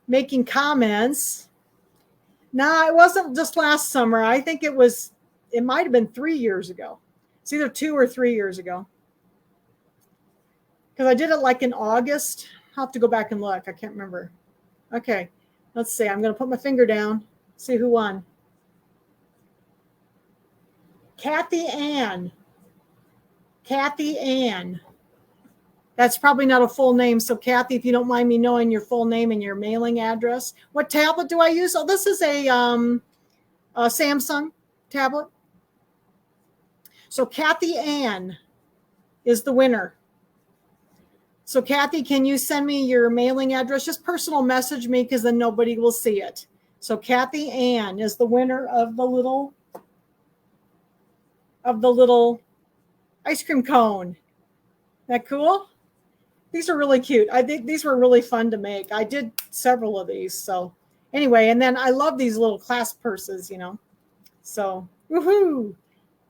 making comments. No, it wasn't just last summer. I think it might have been 3 years ago. It's either 2 or 3 years ago. Because I did it like in August. I'll have to go back and look. I can't remember. Okay, let's see. I'm going to put my finger down, see who won. Kathy Ann. Kathy Ann. That's probably not a full name. So Kathy, if you don't mind me knowing your full name and your mailing address. What tablet do I use? Oh, this is a Samsung tablet. So Kathy Ann is the winner. So Kathy, can you send me your mailing address? Just personal message me because then nobody will see it. So Kathy Ann is the winner of the little ice cream cone. Isn't that cool? These are really cute. I think these were really fun to make. I did several of these. So anyway, and then I love these little clasp purses, So woohoo!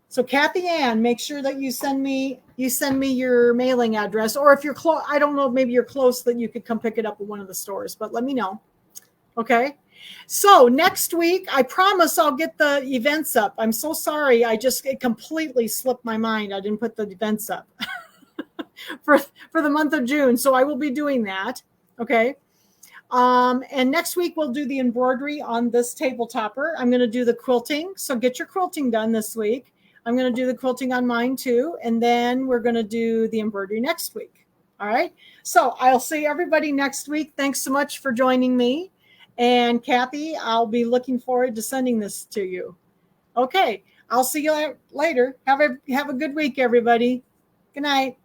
So Kathy Ann, make sure that you send me your mailing address, or if you're close, I don't know, maybe you're close that you could come pick it up at one of the stores, but let me know. Okay. So next week, I promise I'll get the events up. I'm so sorry. It completely slipped my mind. I didn't put the events up for the month of June. So I will be doing that. Okay. And next week we'll do the embroidery on this table topper. I'm going to do the quilting. So get your quilting done this week. I'm going to do the quilting on mine too. And then we're going to do the embroidery next week. All right. So I'll see everybody next week. Thanks so much for joining me. And Kathy, I'll be looking forward to sending this to you. Okay. I'll see you later. Have a good week, everybody. Good night.